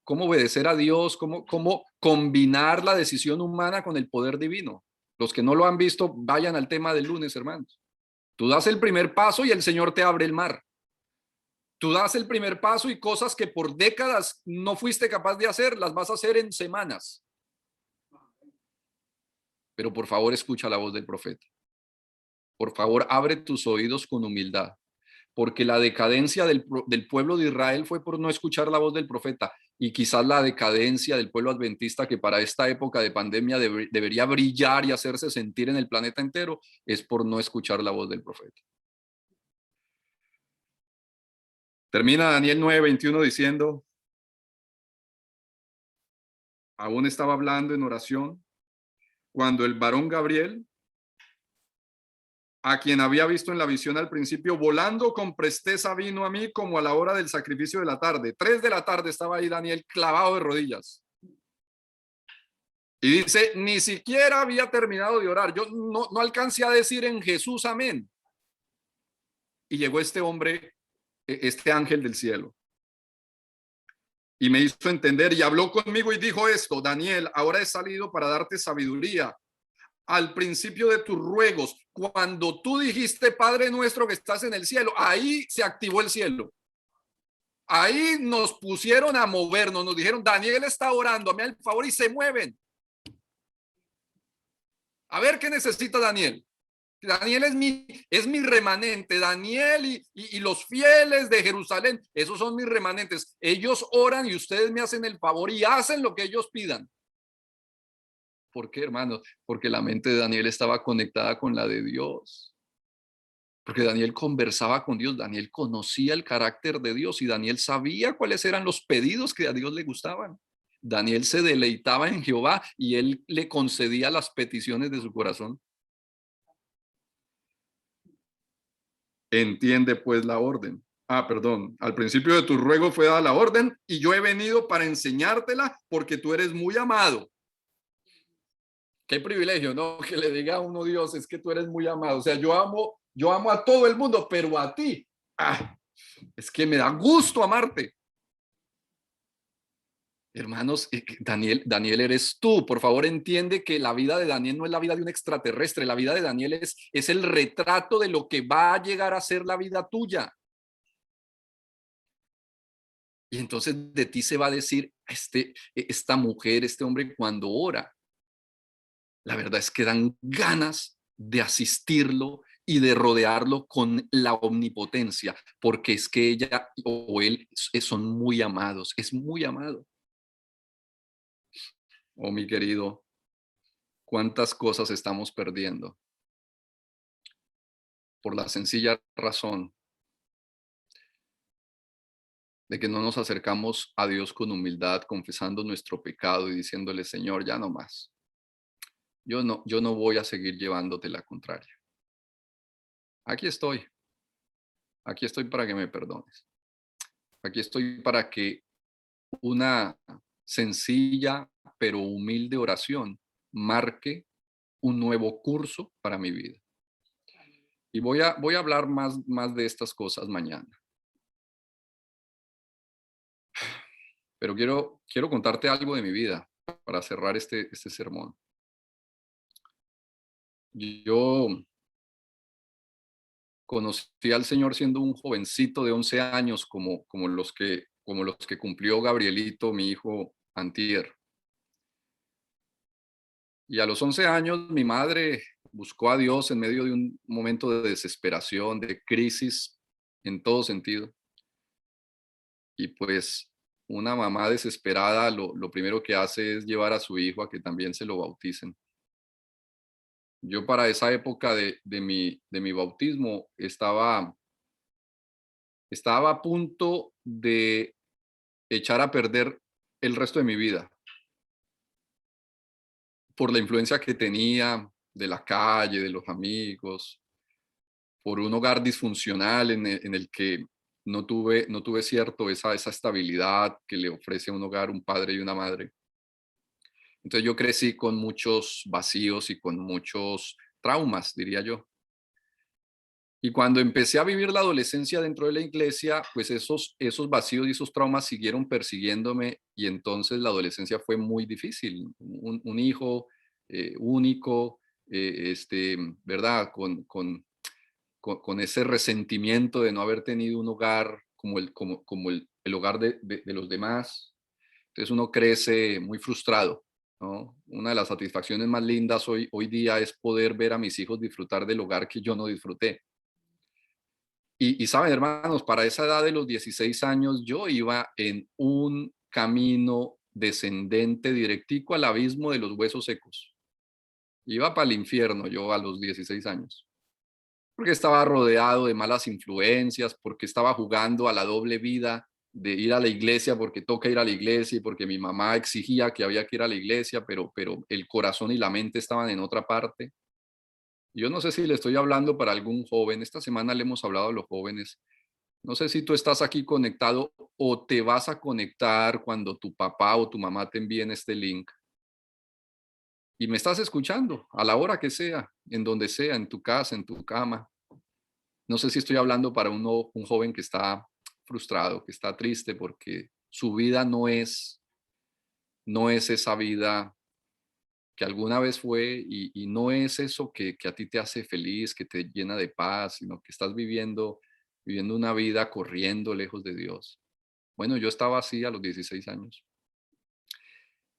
obedecer a Dios, cómo combinar la decisión humana con el poder divino? Los que no lo han visto, vayan al tema del lunes, hermanos. Tú das el primer paso y el Señor te abre el mar. Tú das el primer paso y cosas que por décadas no fuiste capaz de hacer, las vas a hacer en semanas. Pero por favor, escucha la voz del profeta. Por favor, abre tus oídos con humildad, porque la decadencia del pueblo de Israel fue por no escuchar la voz del profeta. y quizás la decadencia del pueblo adventista, que para esta época de pandemia debería brillar y hacerse sentir en el planeta entero, es por no escuchar la voz del profeta. Termina Daniel 9:21 diciendo, aún estaba hablando en oración, cuando el varón Gabriel, a quien había visto en la visión al principio, volando con presteza vino a mí como a la hora del sacrificio de la tarde. 3 de la tarde estaba ahí Daniel clavado de rodillas. Y dice, ni siquiera había terminado de orar. Yo no alcancé a decir en Jesús amén. Y llegó este hombre, este ángel del cielo. Y me hizo entender y habló conmigo y dijo esto, Daniel, ahora he salido para darte sabiduría. Al principio de tus ruegos, cuando tú dijiste, Padre nuestro que estás en el cielo, ahí se activó el cielo. Ahí nos pusieron a movernos, nos dijeron, Daniel está orando, me al favor, y se mueven. A ver qué necesita Daniel. Daniel es mi remanente. Daniel y los fieles de Jerusalén, esos son mis remanentes. Ellos oran y ustedes me hacen el favor y hacen lo que ellos pidan. ¿Por qué, hermanos? Porque la mente de Daniel estaba conectada con la de Dios. Porque Daniel conversaba con Dios, Daniel conocía el carácter de Dios y Daniel sabía cuáles eran los pedidos que a Dios le gustaban. Daniel se deleitaba en Jehová y él le concedía las peticiones de su corazón. Entiende pues la orden. Perdón, al principio de tu ruego fue dada la orden y yo he venido para enseñártela porque tú eres muy amado. Qué privilegio, ¿no? Que le diga a uno Dios, es que tú eres muy amado. O sea, yo amo a todo el mundo, pero a ti, es que me da gusto amarte. Hermanos, Daniel eres tú. Por favor, entiende que la vida de Daniel no es la vida de un extraterrestre. La vida de Daniel es el retrato de lo que va a llegar a ser la vida tuya. Y entonces de ti se va a decir, esta mujer, este hombre, cuando ora, la verdad es que dan ganas de asistirlo y de rodearlo con la omnipotencia, porque es que ella o él son muy amados, es muy amado. Oh, mi querido, cuántas cosas estamos perdiendo por la sencilla razón de que no nos acercamos a Dios con humildad, confesando nuestro pecado y diciéndole, Señor, ya no más. Yo no voy a seguir llevándote la contraria. Aquí estoy. Aquí estoy para que me perdones. Aquí estoy para que una sencilla pero humilde oración marque un nuevo curso para mi vida. Y voy a hablar más de estas cosas mañana. Pero quiero contarte algo de mi vida para cerrar este sermón. Yo conocí al Señor siendo un jovencito de 11 años, como los que cumplió Gabrielito, mi hijo, antier. Y a los 11 años mi madre buscó a Dios en medio de un momento de desesperación, de crisis en todo sentido. Y pues una mamá desesperada lo primero que hace es llevar a su hijo a que también se lo bauticen. Yo para esa época de mi bautismo estaba a punto de echar a perder el resto de mi vida por la influencia que tenía de la calle, de los amigos, por un hogar disfuncional en el que no tuve cierto esa estabilidad que le ofrece a un hogar un padre y una madre. Entonces yo crecí con muchos vacíos y con muchos traumas, diría yo. Y cuando empecé a vivir la adolescencia dentro de la iglesia, pues esos vacíos y esos traumas siguieron persiguiéndome y entonces la adolescencia fue muy difícil. Un hijo único, ¿verdad? Con ese resentimiento de no haber tenido un hogar como el hogar de los demás. Entonces uno crece muy frustrado, ¿no? Una de las satisfacciones más lindas hoy día es poder ver a mis hijos disfrutar del hogar que yo no disfruté. Y saben, hermanos, para esa edad de los 16 años yo iba en un camino descendente directico al abismo de los huesos secos. Iba para el infierno yo a los 16 años, porque estaba rodeado de malas influencias, porque estaba jugando a la doble vida de ir a la iglesia porque toca ir a la iglesia y porque mi mamá exigía que había que ir a la iglesia, pero el corazón y la mente estaban en otra parte. Yo no sé si le estoy hablando para algún joven. Esta semana le hemos hablado a los jóvenes. No sé si tú estás aquí conectado o te vas a conectar cuando tu papá o tu mamá te envíen este link. Y me estás escuchando a la hora que sea, en donde sea, en tu casa, en tu cama. No sé si estoy hablando para un joven que está frustrado, que está triste porque su vida no es esa vida que alguna vez fue y no es eso que a ti te hace feliz, que te llena de paz, sino que estás viviendo una vida corriendo lejos de Dios. Bueno, yo estaba así a los 16 años.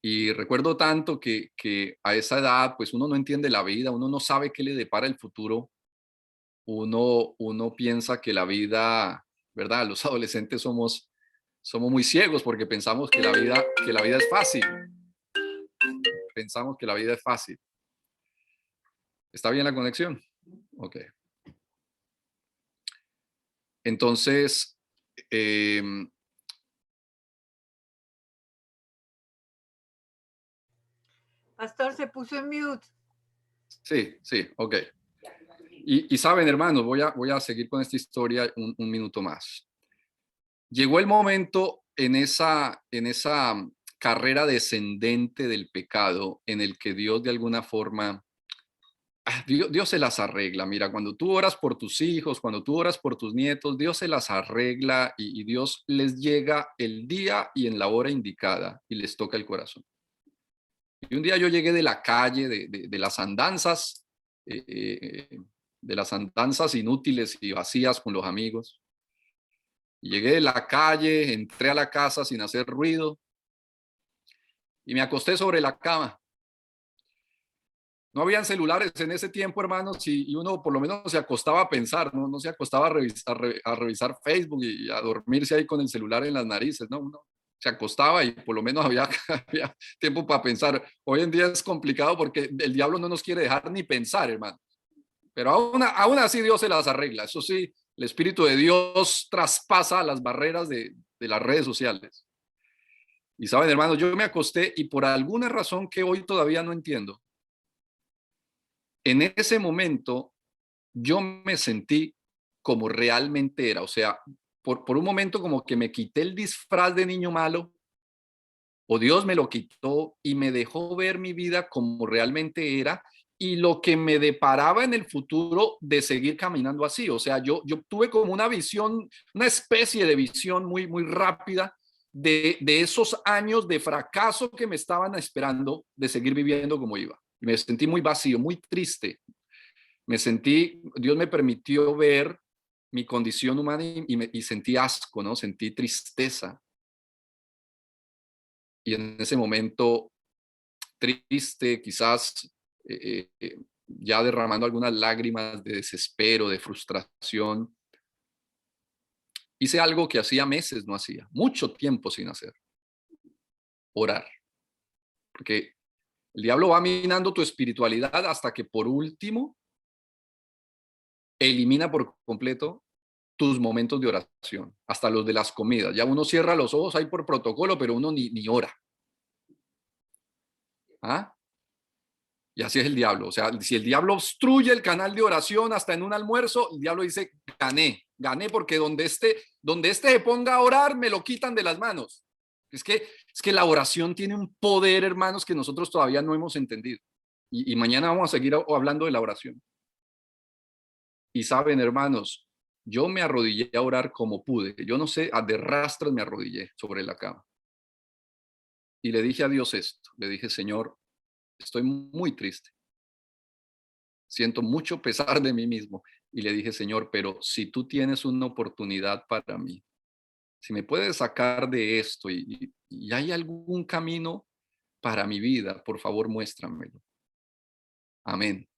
Y recuerdo tanto que a esa edad, pues uno no entiende la vida, uno no sabe qué le depara el futuro, uno piensa que la vida, ¿verdad? Los adolescentes somos muy ciegos porque pensamos que la vida es fácil. Pensamos que la vida es fácil. ¿Está bien la conexión? Ok. Entonces, em, Pastor, se puso en mute. sí, ok. Y saben, hermanos, voy a seguir con esta historia un minuto más. Llegó el momento en esa carrera descendente del pecado en el que Dios de alguna forma, Dios se las arregla. Mira, cuando tú oras por tus hijos, cuando tú oras por tus nietos, Dios se las arregla y Dios les llega el día y en la hora indicada y les toca el corazón. Y un día yo llegué de la calle, de las andanzas, eh, eh, de las andanzas inútiles y vacías con los amigos. Y llegué de la calle, entré a la casa sin hacer ruido y me acosté sobre la cama. No habían celulares en ese tiempo, hermanos, y uno por lo menos se acostaba a pensar, no se acostaba a revisar Facebook y a dormirse ahí con el celular en las narices, ¿no? Uno se acostaba y por lo menos había tiempo para pensar. Hoy en día es complicado porque el diablo no nos quiere dejar ni pensar, hermano. Pero aún así Dios se las arregla. Eso sí, el Espíritu de Dios traspasa las barreras de las redes sociales. Y saben, hermanos, yo me acosté y por alguna razón que hoy todavía no entiendo, en ese momento yo me sentí como realmente era. O sea, por un momento como que me quité el disfraz de niño malo o Dios me lo quitó y me dejó ver mi vida como realmente era y lo que me deparaba en el futuro de seguir caminando así. O sea, yo tuve como una visión, una especie de visión muy, muy rápida de esos años de fracaso que me estaban esperando de seguir viviendo como iba. Me sentí muy vacío, muy triste. Dios me permitió ver mi condición humana y sentí asco, ¿no? Sentí tristeza. Y en ese momento triste, quizás ya derramando algunas lágrimas de desespero, de frustración, hice algo que hacía meses no hacía, mucho tiempo sin hacer, orar. Porque el diablo va minando tu espiritualidad hasta que por último elimina por completo tus momentos de oración, hasta los de las comidas. Ya uno cierra los ojos ahí por protocolo, pero uno ni ora. ¿Ah? Y así es el diablo. O sea, si el diablo obstruye el canal de oración hasta en un almuerzo, el diablo dice, gané porque donde este se ponga a orar, me lo quitan de las manos. Es que la oración tiene un poder, hermanos, que nosotros todavía no hemos entendido. Y mañana vamos a seguir hablando de la oración. Y saben, hermanos, yo me arrodillé a orar como pude. Yo no sé, de rastras me arrodillé sobre la cama. Y le dije a Dios esto. Le dije, Señor, estoy muy triste. Siento mucho pesar de mí mismo. Y le dije, Señor, pero si tú tienes una oportunidad para mí, si me puedes sacar de esto y hay algún camino para mi vida, por favor, muéstramelo. Amén.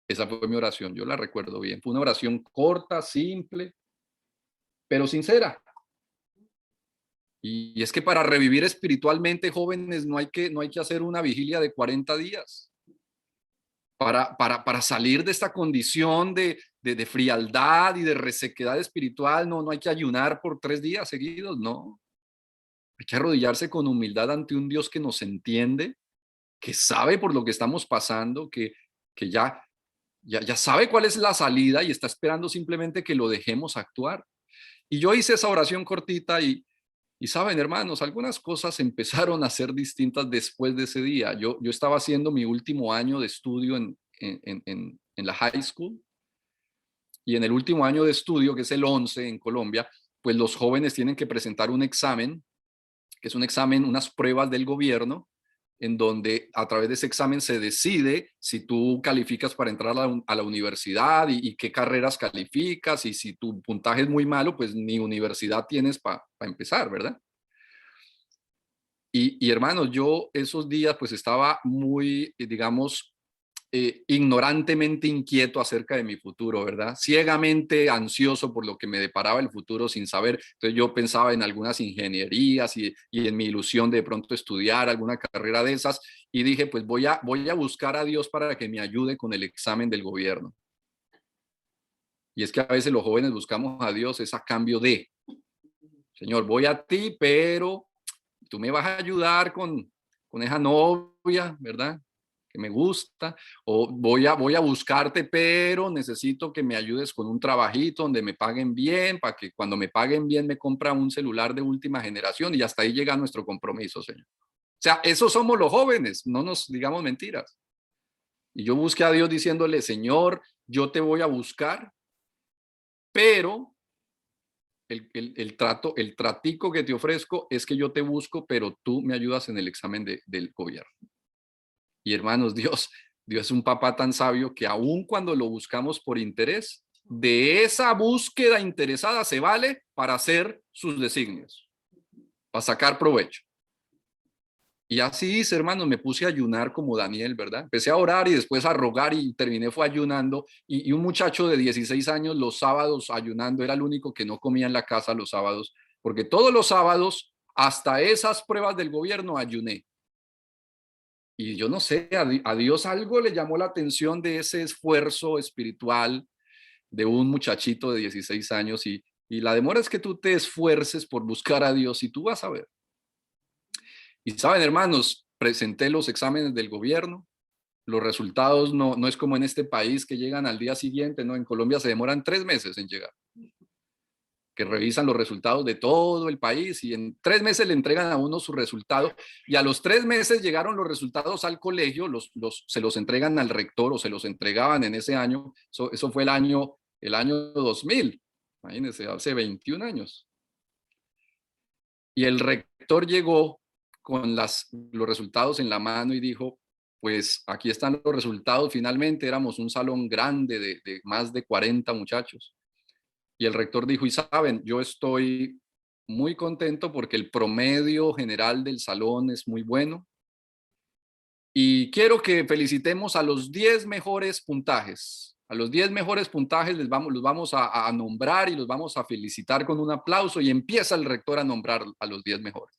Esa fue mi oración. Yo la recuerdo bien. Fue una oración corta, simple, pero sincera. Y es que para revivir espiritualmente, jóvenes, no hay que hacer una vigilia de 40 días. Para salir de esta condición de frialdad y de resequedad espiritual, no hay que ayunar por 3 días seguidos, no. Hay que arrodillarse con humildad ante un Dios que nos entiende, que sabe por lo que estamos pasando, que ya sabe cuál es la salida y está esperando simplemente que lo dejemos actuar. Y yo hice esa oración cortita y saben, hermanos, algunas cosas empezaron a ser distintas después de ese día. Yo estaba haciendo mi último año de estudio en la high school, y en el último año de estudio, que es el 11 en Colombia, pues los jóvenes tienen que presentar un examen, que es un examen, unas pruebas del gobierno, en donde a través de ese examen se decide si tú calificas para entrar a la universidad y qué carreras calificas, y si tu puntaje es muy malo, pues ni universidad tienes para empezar, ¿verdad? Y hermanos, yo esos días pues estaba muy, digamos, ignorantemente inquieto acerca de mi futuro, ¿verdad? Ciegamente ansioso por lo que me deparaba el futuro sin saber. Entonces yo pensaba en algunas ingenierías y en mi ilusión de pronto estudiar alguna carrera de esas, y dije, pues voy a buscar a Dios para que me ayude con el examen del gobierno. Y es que a veces los jóvenes buscamos a Dios es a cambio de, Señor, voy a ti, pero tú me vas a ayudar con esa novia, ¿verdad? Que me gusta, o voy a buscarte, pero necesito que me ayudes con un trabajito donde me paguen bien, para que cuando me paguen bien me compra un celular de última generación, y hasta ahí llega nuestro compromiso, Señor. O sea, esos somos los jóvenes, no nos digamos mentiras. Y yo busqué a Dios diciéndole, Señor, yo te voy a buscar, pero el tratico que te ofrezco es que yo te busco, pero tú me ayudas en el examen del gobierno. Y hermanos, Dios es un papá tan sabio que aun cuando lo buscamos por interés, de esa búsqueda interesada se vale para hacer sus designios, para sacar provecho. Y así hice, hermanos, me puse a ayunar como Daniel, ¿verdad? Empecé a orar y después a rogar y terminé fue ayunando. Y un muchacho de 16 años los sábados ayunando, era el único que no comía en la casa los sábados, porque todos los sábados, hasta esas pruebas del gobierno, ayuné. Y yo no sé, a Dios algo le llamó la atención de ese esfuerzo espiritual de un muchachito de 16 años, y la demora es que tú te esfuerces por buscar a Dios y tú vas a ver. Y saben, hermanos, presenté los exámenes del gobierno, los resultados no es como en este país que llegan al día siguiente, ¿no? En Colombia se demoran 3 meses en llegar, que revisan los resultados de todo el país y en 3 meses le entregan a uno su resultado, y a los 3 meses llegaron los resultados al colegio, se los entregan al rector, o se los entregaban en ese año. Eso fue el año 2000, imagínense, hace 21 años. Y el rector llegó con los resultados en la mano y dijo, pues aquí están los resultados, finalmente éramos un salón grande de más de 40 muchachos. Y el rector dijo, y saben, yo estoy muy contento porque el promedio general del salón es muy bueno. Y quiero que felicitemos a los 10 mejores puntajes. A los 10 mejores puntajes los vamos a nombrar y los vamos a felicitar con un aplauso. Y empieza el rector a nombrar a los 10 mejores.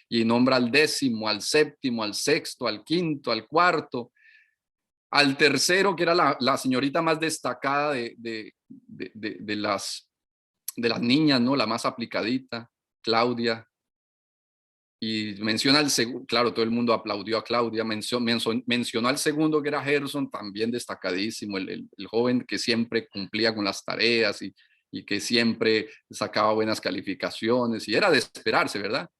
Y nombra al 10º, al 7º, al 6º, al 5º, al 4º, al 3º, que era la señorita más destacada de las niñas, ¿no? La más aplicadita, Claudia. Y menciona al segundo, claro, todo el mundo aplaudió a Claudia, mencionó al segundo, que era Gerson, también destacadísimo, el joven que siempre cumplía con las tareas y que siempre sacaba buenas calificaciones, y era de esperarse, ¿verdad?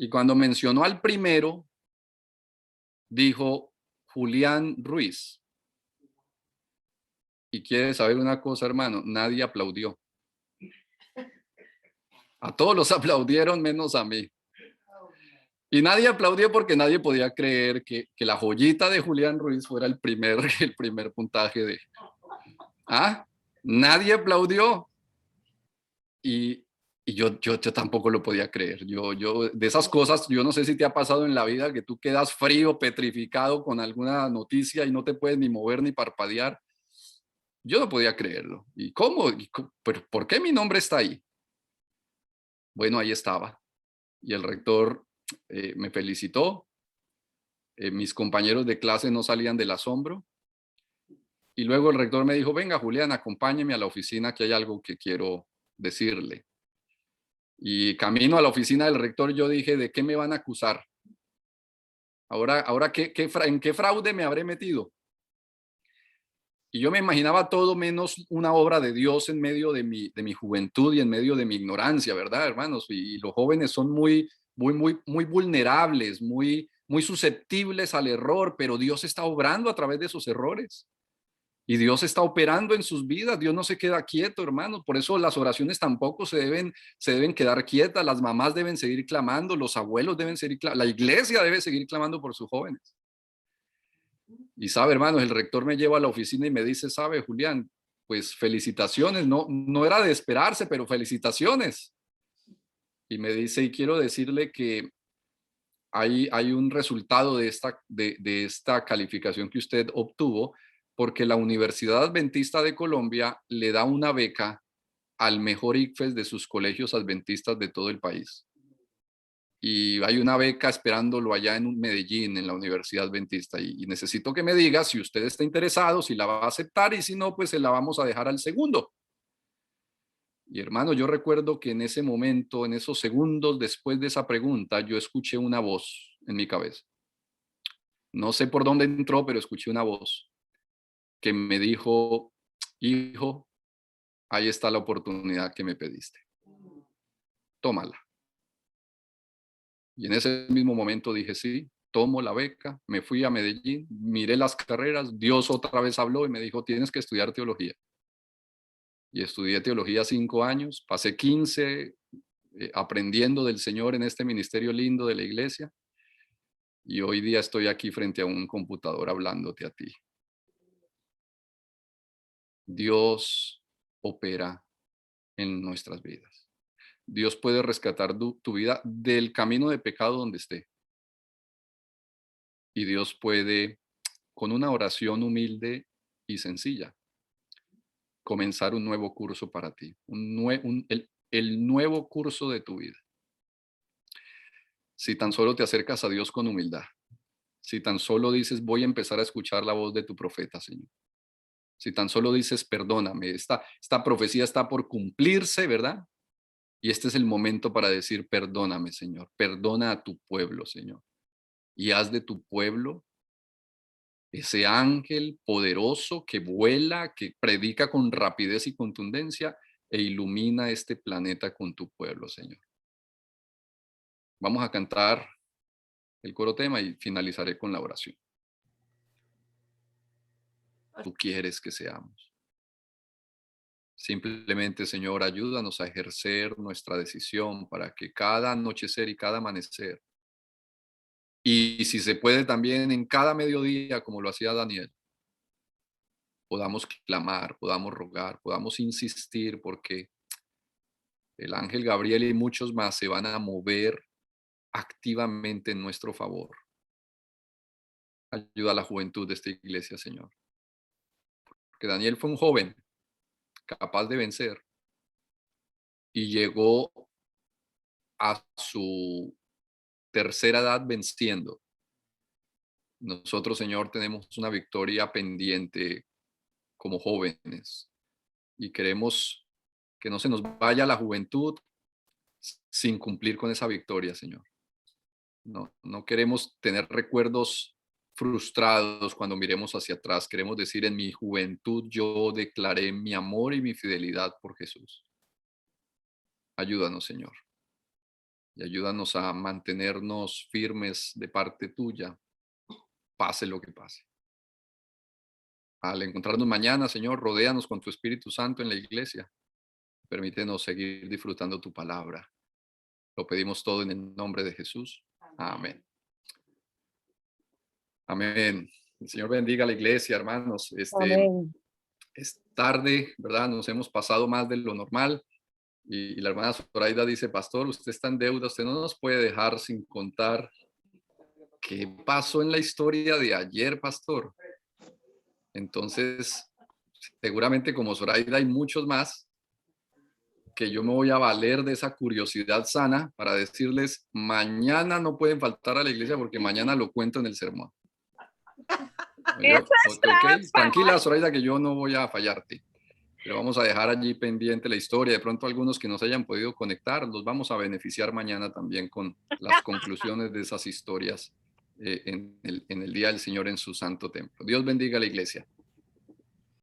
Y cuando mencionó al primero, dijo Julián Ruiz. Y quiere saber una cosa, hermano, nadie aplaudió. A todos los aplaudieron menos a mí. Y nadie aplaudió porque nadie podía creer que la joyita de Julián Ruiz fuera el primer puntaje de... ¿Ah? Nadie aplaudió. Y yo tampoco lo podía creer. De esas cosas, yo no sé si te ha pasado en la vida que tú quedas frío, petrificado con alguna noticia y no te puedes ni mover ni parpadear. Yo no podía creerlo. ¿Y cómo? ¿Por qué mi nombre está ahí? Bueno, ahí estaba. Y el rector me felicitó. Mis compañeros de clase no salían del asombro. Y luego el rector me dijo, venga, Julián, acompáñeme a la oficina, que hay algo que quiero decirle. Y camino a la oficina del rector, yo dije, ¿de qué me van a acusar? Ahora ¿en qué fraude me habré metido? Y yo me imaginaba todo menos una obra de Dios en medio de mi juventud y en medio de mi ignorancia, ¿verdad, hermanos? Y los jóvenes son muy vulnerables, muy susceptibles al error, pero Dios está obrando a través de esos errores. Y Dios está operando en sus vidas. Dios no se queda quieto, hermanos. Por eso las oraciones tampoco se deben quedar quietas. Las mamás deben seguir clamando, los abuelos deben seguir clamando, la iglesia debe seguir clamando por sus jóvenes. Y sabe, hermanos, el rector me lleva a la oficina y me dice, sabe, Julián, pues felicitaciones, no era de esperarse, pero felicitaciones. Y me dice, y quiero decirle que hay un resultado de esta calificación que usted obtuvo, porque la Universidad Adventista de Colombia le da una beca al mejor ICFES de sus colegios adventistas de todo el país. Y hay una beca esperándolo allá en Medellín, en la Universidad Adventista. Y necesito que me diga si usted está interesado, si la va a aceptar, y si no, pues se la vamos a dejar al segundo. Y hermano, yo recuerdo que en ese momento, en esos segundos después de esa pregunta, yo escuché una voz en mi cabeza. No sé por dónde entró, pero escuché una voz que me dijo, hijo, ahí está la oportunidad que me pediste. Tómala. Y en ese mismo momento dije, sí, tomo la beca, me fui a Medellín, miré las carreras, Dios otra vez habló y me dijo, tienes que estudiar teología. Y estudié teología 5 años, pasé 15 aprendiendo del Señor en este ministerio lindo de la iglesia. Y hoy día estoy aquí frente a un computador hablándote a ti. Dios opera en nuestras vidas. Dios puede rescatar tu vida del camino de pecado donde esté. Y Dios puede, con una oración humilde y sencilla, comenzar un nuevo curso para ti, el nuevo curso de tu vida. Si tan solo te acercas a Dios con humildad, si tan solo dices, voy a empezar a escuchar la voz de tu profeta, Señor. Si tan solo dices, perdóname, esta profecía está por cumplirse, ¿verdad? Y este es el momento para decir, perdóname, Señor, perdona a tu pueblo, Señor. Y haz de tu pueblo ese ángel poderoso que vuela, que predica con rapidez y contundencia e ilumina este planeta con tu pueblo, Señor. Vamos a cantar el coro tema y finalizaré con la oración. Tú quieres que seamos. Simplemente, Señor, ayúdanos a ejercer nuestra decisión para que cada anochecer y cada amanecer, y si se puede también en cada mediodía, como lo hacía Daniel, podamos clamar, podamos rogar, podamos insistir, porque el ángel Gabriel y muchos más se van a mover activamente en nuestro favor. Ayuda a la juventud de esta iglesia, Señor. Porque Daniel fue un joven capaz de vencer y llegó a su tercera edad venciendo. Nosotros, Señor, tenemos una victoria pendiente como jóvenes y queremos que no se nos vaya la juventud sin cumplir con esa victoria, Señor. No queremos tener recuerdos frustrados cuando miremos hacia atrás. Queremos decir, en mi juventud yo declaré mi amor y mi fidelidad por Jesús. Ayúdanos, Señor. Y ayúdanos a mantenernos firmes de parte tuya, pase lo que pase. Al encontrarnos mañana, Señor, rodéanos con tu Espíritu Santo en la iglesia. Permítenos seguir disfrutando tu palabra. Lo pedimos todo en el nombre de Jesús. Amén. Amén. El Señor bendiga a la iglesia, hermanos. Amén. Es tarde, ¿verdad? Nos hemos pasado más de lo normal. Y la hermana Zoraida dice, pastor, usted está en deuda, usted no nos puede dejar sin contar qué pasó en la historia de ayer, pastor. Entonces, seguramente como Zoraida hay muchos más que yo me voy a valer de esa curiosidad sana para decirles, mañana no pueden faltar a la iglesia porque mañana lo cuento en el sermón. Eso es Ok, trampa. tranquila, Zoraida, que yo no voy a fallarte. Pero vamos a dejar allí pendiente la historia. De pronto algunos que no se hayan podido conectar, los vamos a beneficiar mañana también con las conclusiones de esas historias en el Día del Señor en su santo templo. Dios bendiga a la iglesia.